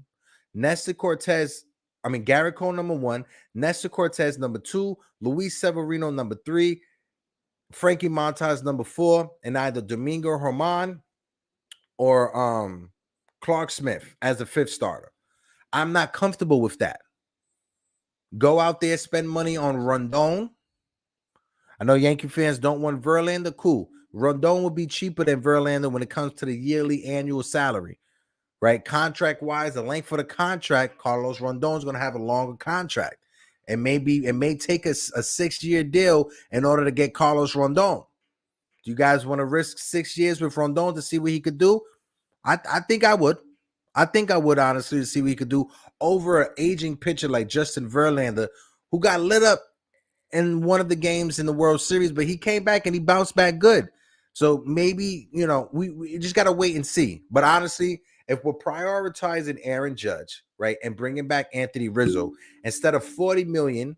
Garrett Cole number 1, Nestor Cortez number 2, Luis Severino number 3, Frankie Montas number 4, and either Domingo Germán or Clark Smith as the 5th starter. I'm not comfortable with that. Go out there, spend money on Rondon. I know Yankee fans don't want Verlander. Cool. Rondon will be cheaper than Verlander when it comes to the yearly annual salary, right? Contract-wise, the length of the contract, Carlos Rondon's going to have a longer contract. And maybe it may take a 6-year deal in order to get Carlos Rondon. Do you guys want to risk 6 years with Rondon to see what he could do? I think I would. I think I would, honestly, to see what he could do over an aging pitcher like Justin Verlander, who got lit up in one of the games in the World Series, but he came back and he bounced back good. So maybe, we just got to wait and see. But honestly, if we're prioritizing Aaron Judge, right, and bringing back Anthony Rizzo, instead of $40 million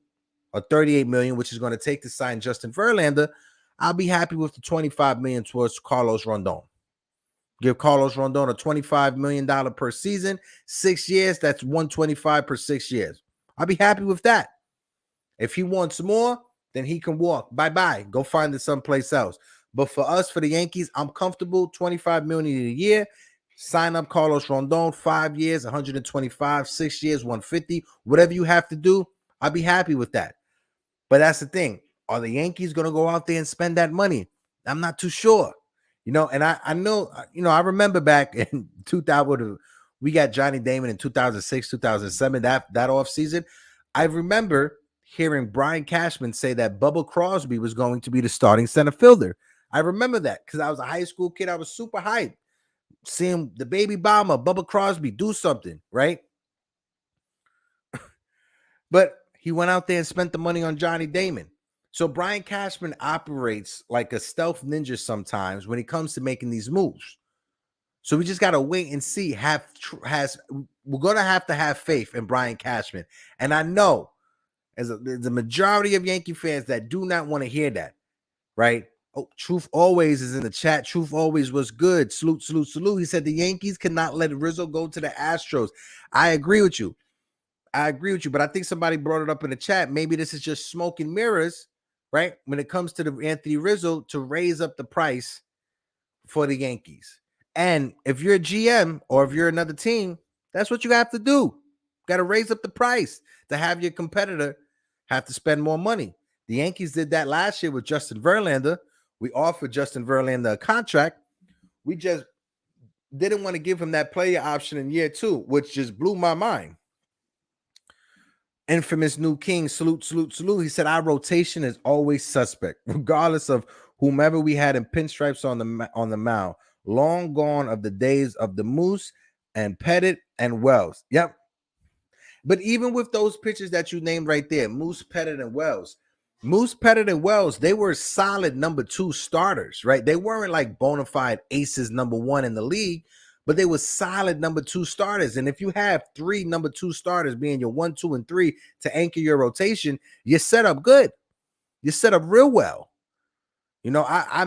or $38 million, which is going to take to sign Justin Verlander, I'll be happy with the $25 million towards Carlos Rondon. Give Carlos Rondon a $25 million per season, 6 years, that's $125 per 6 years. I'll be happy with that. If he wants more, then he can walk. Bye-bye. Go find it someplace else. But for us, for the Yankees, I'm comfortable. $25 million a year. Sign up Carlos Rondon, 5 years, 125, 6 years, 150. Whatever you have to do, I'll be happy with that. But that's the thing. Are the Yankees going to go out there and spend that money? I'm not too sure. And I know, I remember back in 2000, we got Johnny Damon in 2006, 2007, that offseason. I remember hearing Brian Cashman say that Bubba Crosby was going to be the starting center fielder. I remember that because I was a high school kid. I was super hyped. Seeing the baby bomber, Bubba Crosby, do something, right? But he went out there and spent the money on Johnny Damon. So Brian Cashman operates like a stealth ninja sometimes when it comes to making these moves. So we just got to wait and see. We're going to have faith in Brian Cashman. And I know there's a majority of Yankee fans that do not want to hear that, right? Oh, Truth Always is in the chat. Truth Always was good. Salute, salute, salute. He said the Yankees cannot let Rizzo go to the Astros. I agree with you. But I think somebody brought it up in the chat. Maybe this is just smoke and mirrors, right? When it comes to the Anthony Rizzo to raise up the price for the Yankees. And if you're a GM or if you're another team, that's what you have to do. Got to raise up the price to have your competitor have to spend more money. The Yankees did that last year with Justin Verlander. We offered Justin Verlander a contract. We just didn't want to give him that player option in year 2, which just blew my mind. Infamous New King, salute, salute, salute. He said, our rotation is always suspect, regardless of whomever we had in pinstripes on the mound. Long gone of the days of the Moose and Pettit and Wells. Yep. But even with those pitchers that you named right there, Moose, Pettit, and Wells, they were solid number 2 starters, right? They weren't like bona fide aces number 1 in the league, but they were solid number 2 starters. And if you have 3 number 2 starters being your 1, 2, and 3 to anchor your rotation, you're set up good. You're set up real well. I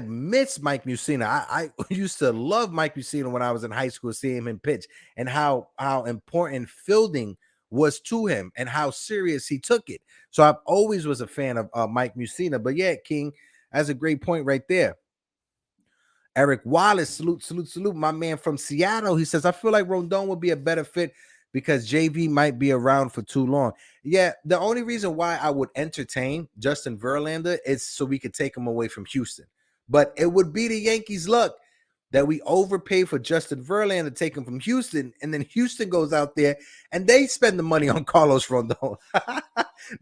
miss Mike Mussina. I used to love Mike Mussina when I was in high school, seeing him pitch and how important fielding was to him and how serious he took it. So I've always was a fan of Mike Mussina. But yeah, King, that's a great point right there. Eric Wallace, salute, salute, salute. My man from Seattle. He says, I feel like Rondon would be a better fit because JV might be around for too long. Yeah, the only reason why I would entertain Justin Verlander is so we could take him away from Houston. But it would be the Yankees' luck that we overpay for Justin Verlander to take him from Houston, and then Houston goes out there and they spend the money on Carlos Rondon.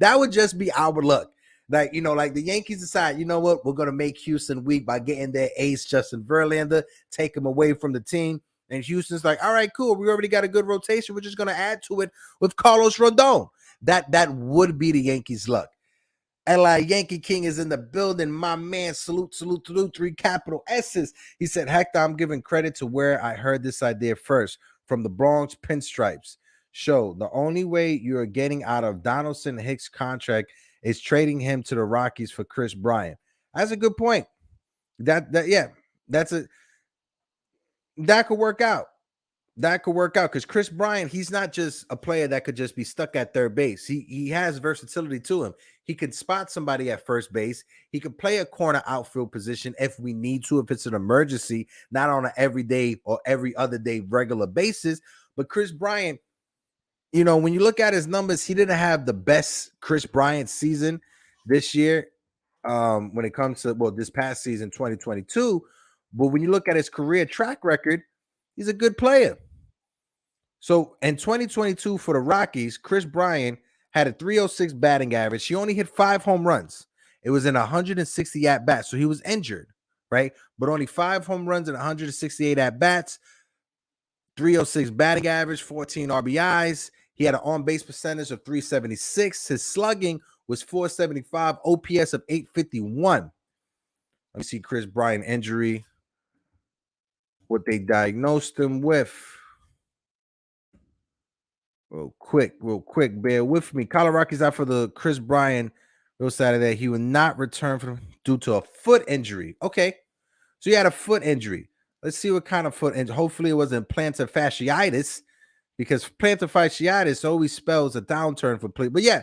That would just be our luck. Like, like the Yankees decide, you know what, we're going to make Houston weak by getting their ace, Justin Verlander, take him away from the team. And Houston's like, all right, cool. We already got a good rotation. We're just going to add to it with Carlos Rodon. That would be the Yankees' luck. NY Yankee King is in the building. My man, salute, 3 capital S's. He said, Hector, I'm giving credit to where I heard this idea first, from the Bronx Pinstripes show. The only way you're getting out of Donaldson Hicks' contract is trading him to the Rockies for Chris Bryant. That's a good point. That could work out. That could work out because Chris Bryant, he's not just a player that could just be stuck at third base. He has versatility to him. He could spot somebody at first base. He could play a corner outfield position if we need to, if it's an emergency, not on an everyday or every other day regular basis. But Chris Bryant, when you look at his numbers, he didn't have the best Chris Bryant season this year when it comes to, this past season, 2022. But when you look at his career track record, he's a good player. So in 2022 for the Rockies, Chris Bryant had a 306 batting average. He only hit 5 home runs. It was in 160 at-bats. So he was injured, right? But only 5 home runs and 168 at-bats, 306 batting average, 14 RBIs. He had an on-base percentage of 376. His slugging was 475, OPS of 851. Let me see Chris Bryant injury, what they diagnosed him with. Real quick, bear with me. Colorado Rockies out for the Chris Bryant real Saturday. He will not return due to a foot injury. Okay, so he had a foot injury. Let's see what kind of foot injury. Hopefully it wasn't plantar fasciitis, because plantar fasciitis always spells a downturn for play. But yeah,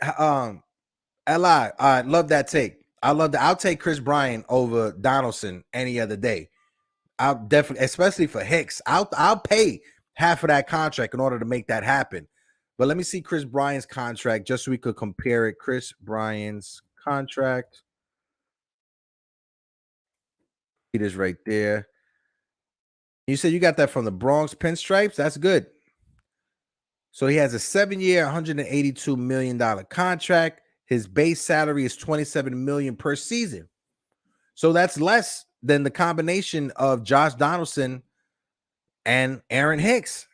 Li, I love that take. I'll take Chris Bryant over Donaldson any other day. I'll definitely, especially for Hicks. I'll pay half of that contract in order to make that happen. But let me see Chris Bryant's contract just so we could compare it. Chris Bryant's contract. It is right there. You said you got that from the Bronx Pinstripes? That's good. So he has a 7-year, $182 million contract. His base salary is $27 million per season. So that's less than the combination of Josh Donaldson and Aaron Hicks.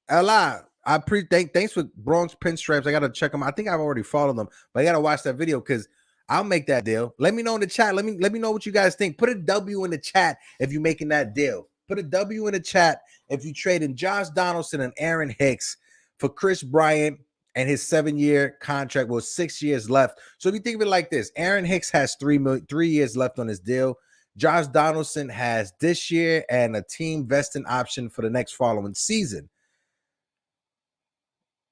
Thanks for Bronx Pinstripes. I gotta check them. I think I've already followed them, but I gotta watch that video because I'll make that deal. Let me know in the chat. Let me know what you guys think. Put a W in the chat if you're making that deal. Put a W in the chat if you trading Josh Donaldson and Aaron Hicks for Chris Bryant and his 7-year contract with 6 years left. So if you think of it like this, Aaron Hicks has 3 years left on his deal. Josh Donaldson has this year and a team vesting option for the next following season.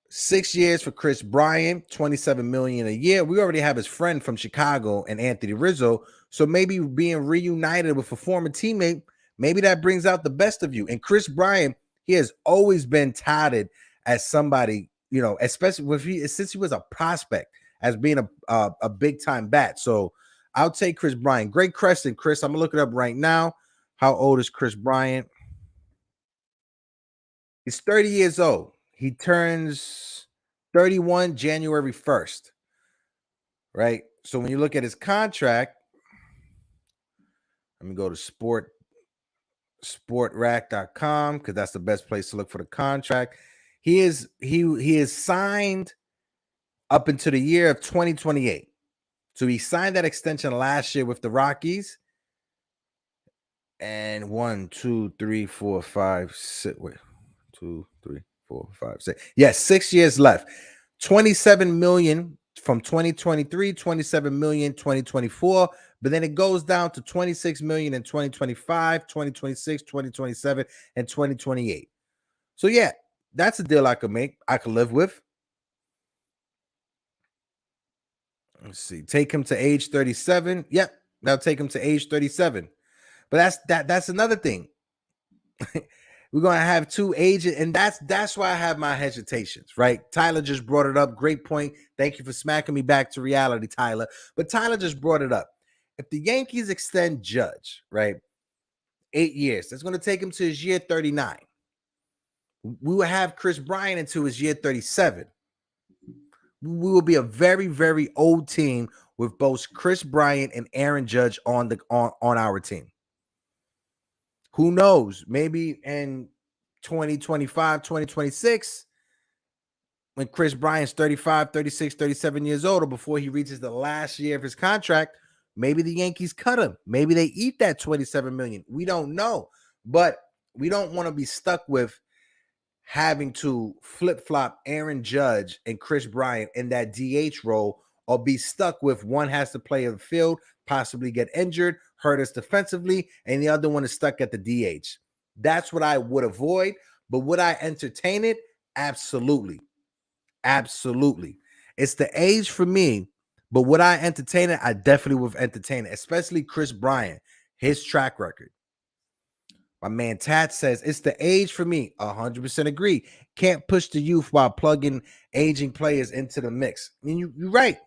6 years for Chris Bryant, $27 million a year. We already have his friend from Chicago and Anthony Rizzo. So maybe being reunited with a former teammate, maybe that brings out the best of you. And Chris Bryant, he has always been touted as somebody, especially since he was a prospect, as being a big time bat. So I'll take Chris Bryant. Great question, Chris. I'm gonna look it up right now. How old is Chris Bryant? He's 30 years old. He turns 31 January 1st. Right? So when you look at his contract, let me go to sportrack.com because that's the best place to look for the contract. He is signed up into the year of 2028. So he signed that extension last year with the Rockies. And 1, 2, 3, 4, 5, 6. Wait, 2, 3, 4, 5, 6. Yes, 6 years left. $27 million from 2023, $27 million 2024. But then it goes down to $26 million in 2025, 2026, 2027, and 2028. So yeah, that's a deal I could make. I could live with. Let's see. Take him to age 37. Yep, that'll take him to age 37. But that's another thing. We're gonna have 2 ages, and that's why I have my hesitations, right? Tyler just brought it up. Great point. Thank you for smacking me back to reality, Tyler. But Tyler just brought it up. If the Yankees extend Judge, right, 8 years, that's gonna take him to his year 39. We will have Chris Bryant into his year 37. we will be a very, very old team with both Chris Bryant and Aaron Judge on our team. Who knows? Maybe in 2025, 2026, when Chris Bryant's 35, 36, 37 years old, or before he reaches the last year of his contract, maybe the Yankees cut him. Maybe they eat that $27 million. We don't know. But we don't want to be stuck with having to flip-flop Aaron Judge and Chris Bryant in that DH role, or be stuck with one has to play in the field, possibly get injured, hurt us defensively, and the other one is stuck at the DH. That's what I would avoid. But would I entertain it? Absolutely. Absolutely. It's the age for me, but would I entertain it? I definitely would entertain it, especially Chris Bryant, his track record. My man Tat says it's the age for me. 100% agree. Can't push the youth while plugging aging players into the mix. I mean, you're right.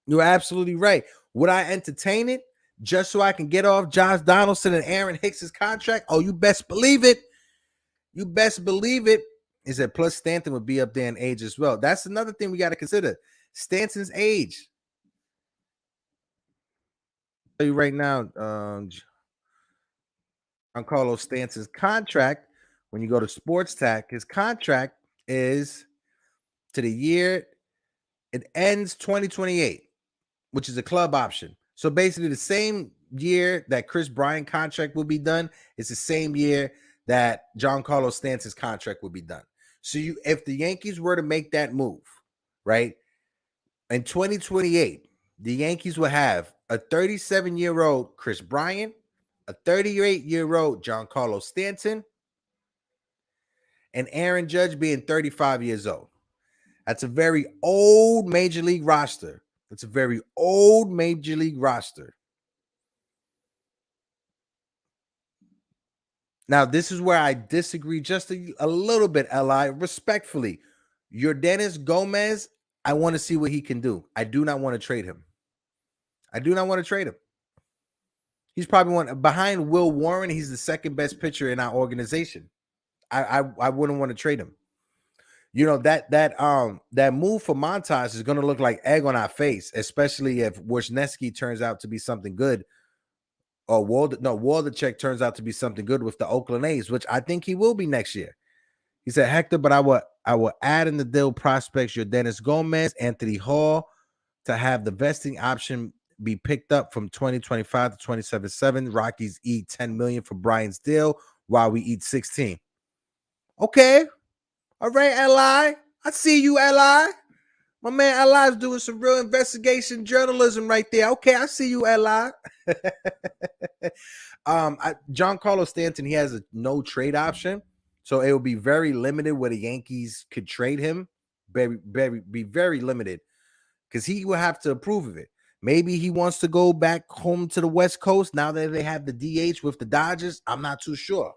You're absolutely right. Would I entertain it just so I can get off Josh Donaldson and Aaron Hicks's contract? Oh, you best believe it. You best believe it. Is that plus Stanton would be up there in age as well. That's another thing we got to consider. Stanton's age. I'll tell you right now, Giancarlo Stanton's contract, when you go to Sports Tack, his contract is to the year, it ends 2028, which is a club option. So basically the same year that Chris Bryant contract will be done, it's the same year that Giancarlo Stanton's contract will be done. So if the Yankees were to make that move, right, in 2028, the Yankees will have a 37-year-old Chris Bryant, a 38-year-old Giancarlo Stanton, and Aaron Judge being 35 years old. That's a very old major league roster. That's a very old major league roster. Now, this is where I disagree just a little bit, Li. Respectfully, your Dennis Gomez, I want to see what he can do. I do not want to trade him. I do not want to trade him. He's probably one behind Will Warren. He's the second best pitcher in our organization. I wouldn't want to trade him. You know, that move for Montas is going to look like egg on our face, especially if Wisniewski turns out to be something good. Or Waldachek turns out to be something good with the Oakland A's, which I think he will be next year. He said, Hector, but I will add in the deal prospects your Dennis Gomez, Anthony Hall, to have the vesting option be picked up from 2025 to 27.7. Rockies eat $10 million for Brian's deal while we eat 16. Okay. All right, Li. I see you, Li. My man Li's doing some real investigation journalism right there. Okay, I see you, Li. Giancarlo Stanton, he has a no trade option, so it will be very limited where the Yankees could trade him. Be very limited because he will have to approve of it. Maybe he wants to go back home to the West Coast now that they have the DH with the Dodgers. I'm not too sure.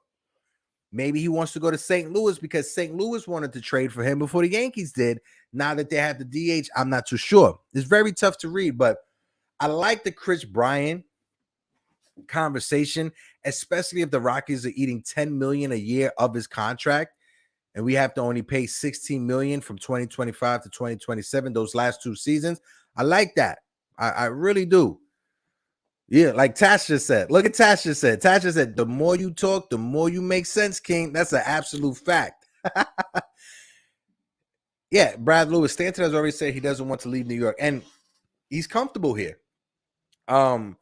Maybe he wants to go to St. Louis because St. Louis wanted to trade for him before the Yankees did. Now that they have the DH, I'm not too sure. It's very tough to read, but I like the Chris Bryant conversation, especially if the Rockies are eating $10 million a year of his contract, and we have to only pay $16 million from 2025 to 2027, those last two seasons. I like that. I really do. Yeah, like Tash just said. Look at Tash just said. Tash just said, the more you talk, the more you make sense, King. That's an absolute fact. Yeah, Brad Lewis. Stanton has already said he doesn't want to leave New York, and he's comfortable here. When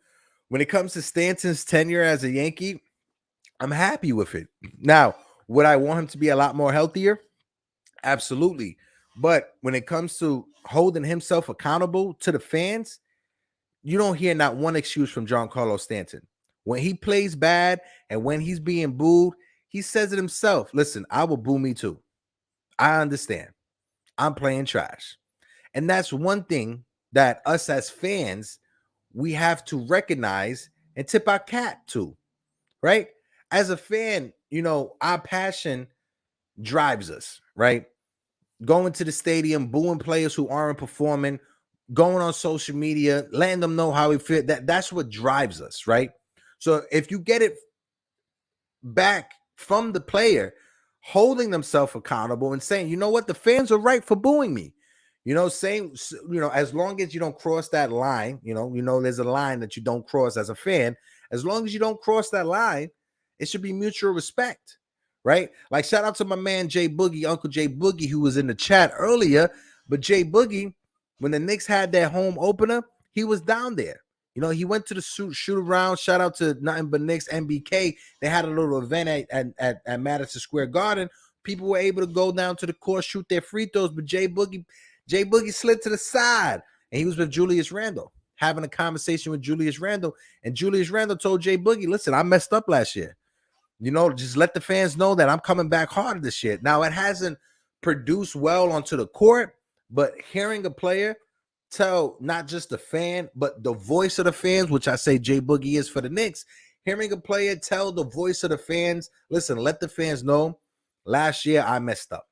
it comes to Stanton's tenure as a Yankee, I'm happy with it. Now, would I want him to be a lot more healthier? Absolutely. But when it comes to holding himself accountable to the fans, you don't hear not one excuse from Giancarlo Stanton. When he plays bad and when he's being booed, he says it himself. Listen, I will boo me too. I understand. I'm playing trash. And that's one thing that us as fans, we have to recognize and tip our cap to, right? As a fan, you know, our passion drives us, right? Going to the stadium, booing players who aren't performing, going on social media, letting them know how we feel. That's what drives us, right? So if you get it back from the player, holding themselves accountable and saying, you know what, the fans are right for booing me. Same, as long as you don't cross that line, there's a line that you don't cross as a fan. As long as you don't cross that line, it should be mutual respect, right? Like, shout out to my man Jay Boogie, Uncle Jay Boogie, who was in the chat earlier. But Jay Boogie, when the Knicks had their home opener, he was down there. He went to the shoot around. Shout out to Nothing But Knicks, NBK. They had a little event at Madison Square Garden. People were able to go down to the court, shoot their free throws, but Jay Boogie slid to the side, and he was with Julius Randle, having a conversation with Julius Randle. And Julius Randle told Jay Boogie, listen, I messed up last year. Just let the fans know that I'm coming back harder this year. Now, it hasn't produced well onto the court, but hearing a player tell not just the fan, but the voice of the fans, which I say Jay Boogie is for the Knicks, hearing a player tell the voice of the fans, listen, let the fans know, last year I messed up,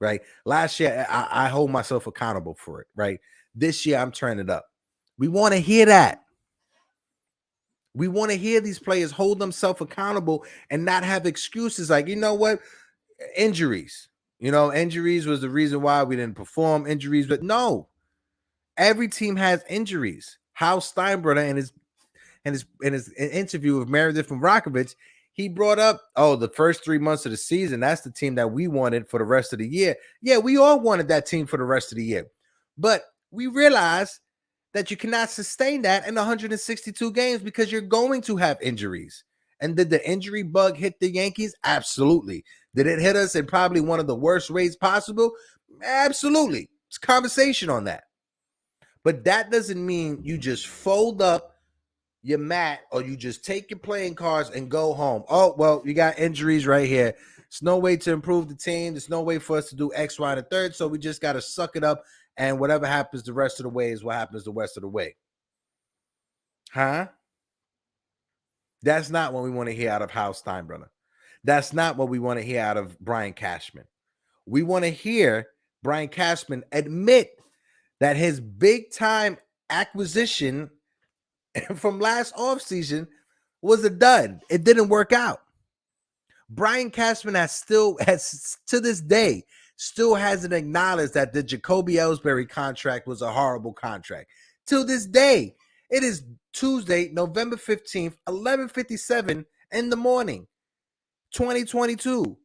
right? Last year I hold myself accountable for it, right? This year I'm turning it up. We want to hear that. We want to hear these players hold themselves accountable and not have excuses like, what? Injuries. Injuries was the reason why we didn't perform. Injuries, but no. Every team has injuries. Hal Steinbrenner in his interview with Meredith from Rockovich, he brought up, the first 3 months of the season, that's the team that we wanted for the rest of the year. Yeah, we all wanted that team for the rest of the year. But we realized that you cannot sustain that in 162 games because you're going to have injuries. And did the injury bug hit the Yankees? Absolutely. Did it hit us in probably one of the worst ways possible? Absolutely. It's conversation on that. But that doesn't mean you just fold up your mat or you just take your playing cards and go home. Oh, well, you got injuries right here. There's no way to improve the team. There's no way for us to do X, Y, and a third. So we just got to suck it up. And whatever happens the rest of the way is what happens the rest of the way. Huh? That's not what we want to hear out of Hal Steinbrenner. That's not what we want to hear out of Brian Cashman. We want to hear Brian Cashman admit that his big-time acquisition from last offseason was a dud. It didn't work out. Brian Cashman has to this day, still hasn't acknowledged that the Jacoby Ellsbury contract was a horrible contract. Till this day, it is Tuesday, November 15th, 11:57 in the morning, 2022.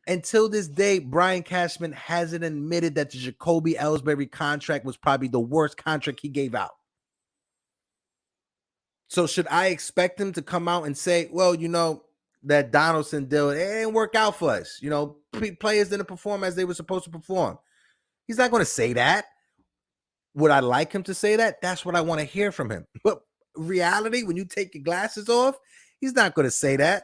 Until this day, Brian Cashman hasn't admitted that the Jacoby Ellsbury contract was probably the worst contract he gave out. So should I expect him to come out and say, well, that Donaldson deal, it didn't work out for us. Players didn't perform as they were supposed to perform. He's not going to say that. Would I like him to say that? That's what I want to hear from him. But reality, when you take your glasses off, he's not going to say that.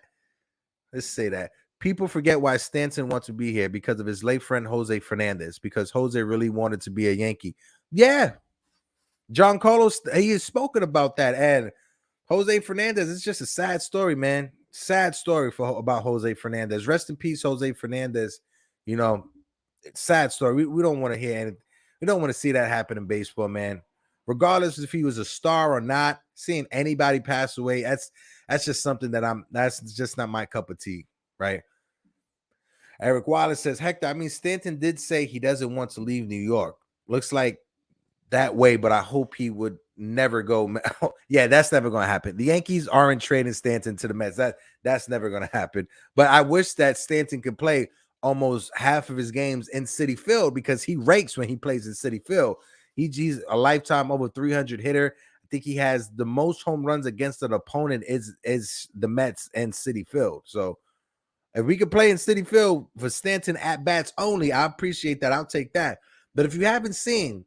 Let's say that. People forget why Stanton wants to be here because of his late friend, Jose Fernandez, because Jose really wanted to be a Yankee. Yeah. John Carlos, he has spoken about that. And Jose Fernandez, it's just a sad story, man. Sad story about Jose Fernandez. Rest in peace, Jose Fernandez. It's sad story. We don't want to hear anything. We don't want to see that happen in baseball, man. Regardless if he was a star or not, seeing anybody pass away, that's just something that's just not my cup of tea, right? Eric Wallace says, Hector, Stanton did say he doesn't want to leave New York. Looks like that way, but I hope he would never go. Yeah, that's never going to happen. The Yankees aren't trading Stanton to the Mets. That's never going to happen. But I wish that Stanton could play almost half of his games in Citi Field because he rakes when he plays in Citi Field. He's a lifetime over 300 hitter. I think he has the most home runs against an opponent is the Mets and Citi Field. So if we could play in Citi Field for Stanton at bats only, I appreciate that. I'll take that. But if you haven't seen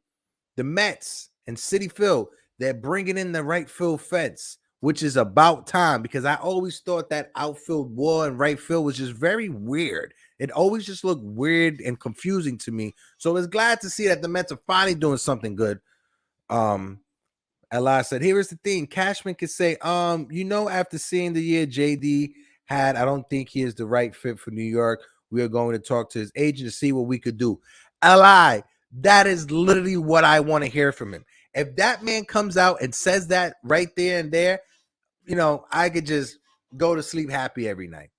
the Mets and Citi Field, they're bringing in the right field fence, which is about time because I always thought that outfield wall and right field was just very weird. It always just looked weird and confusing to me. So I was glad to see that the Mets are finally doing something good. Eli said, here is the thing. Cashman could say, after seeing the year JD had, I don't think he is the right fit for New York. We are going to talk to his agent to see what we could do. Eli, that is literally what I want to hear from him. If that man comes out and says that right there and there, I could just go to sleep happy every night.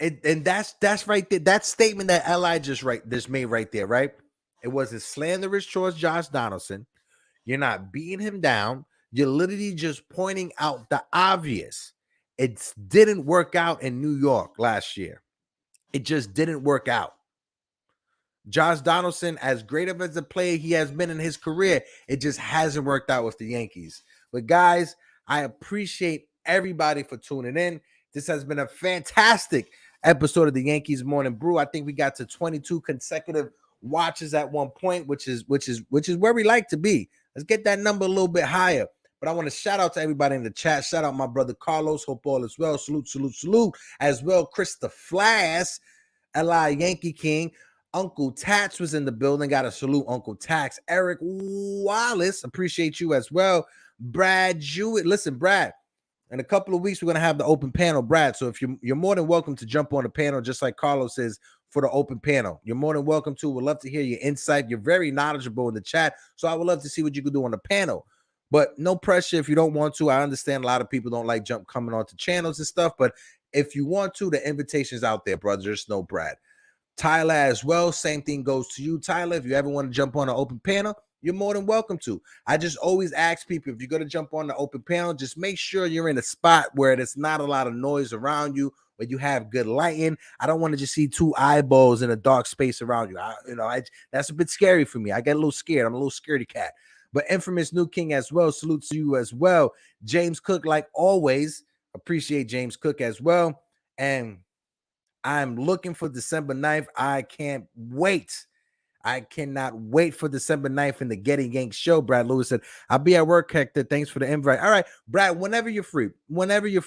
And that's right there. That statement that Li just made right there, right? It wasn't slanderous towards Josh Donaldson. You're not beating him down. You're literally just pointing out the obvious. It didn't work out in New York last year. It just didn't work out. Josh Donaldson, as great of as a player he has been in his career, it just hasn't worked out with the Yankees. But guys, I appreciate everybody for tuning in. This has been a fantastic episode of the Yankees Morning Brew. I think we got to 22 consecutive watches at one point, which is where we like to be. Let's get that number a little bit higher. But I want to shout out to everybody in the chat. Shout out my brother Carlos. Hope all is well. Salute. As well, Chris the Flash, NY Yankee King. Uncle Tats was in the building. Got to salute Uncle Tax. Eric Wallace, appreciate you as well. Brad Jewett. Listen, Brad, in a couple of weeks, we're going to have the open panel, Brad. So if you're more than welcome to jump on the panel, just like Carlos says, for the open panel. You're more than welcome to. We'd love to hear your insight. You're very knowledgeable in the chat. So I would love to see what you can do on the panel. But no pressure if you don't want to. I understand a lot of people don't like coming onto channels and stuff. But if you want to, the invitation's out there, brother. Just know Brad. Tyler as well, same thing goes to you, Tyler. If you ever want to jump on an open panel, you're more than welcome to. I just always ask people, if you're going to jump on the open panel, just make sure you're in a spot where there's not a lot of noise around you, where you have good lighting. I don't want to just see two eyeballs in a dark space around you. That's a bit scary for me. I get a little scared. I'm a little scaredy cat. But Infamous New King as well, salute to you as well. James Cook, like always, appreciate James Cook as well. And I'm looking for December 9th. I can't wait. I cannot wait for December 9th in the Getting Yanked show. Brad Lewis said, I'll be at work, Hector. Thanks for the invite. All right, Brad, whenever you're free, whenever you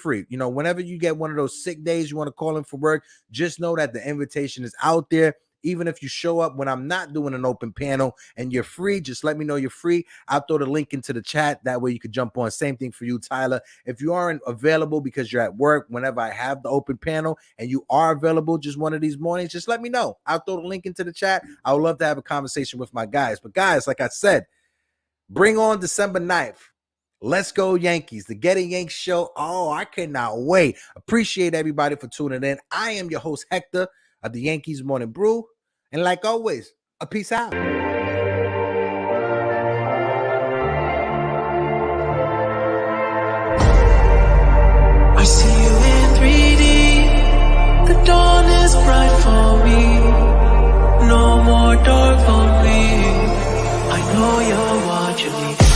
get one of those sick days, you want to call in for work, just know that the invitation is out there. Even if you show up when I'm not doing an open panel and you're free, just let me know you're free. I'll throw the link into the chat. That way you can jump on. Same thing for you, Tyler. If you aren't available because you're at work, whenever I have the open panel and you are available just one of these mornings, just let me know. I'll throw the link into the chat. I would love to have a conversation with my guys. But guys, like I said, bring on December 9th. Let's go Yankees. The Getting Yanked show. Oh, I cannot wait. Appreciate everybody for tuning in. I am your host, Hector, of the Yankees Morning Brew. And like always, a peace out. I see you in 3D. The dawn is bright for me. No more dark for me. I know you're watching me.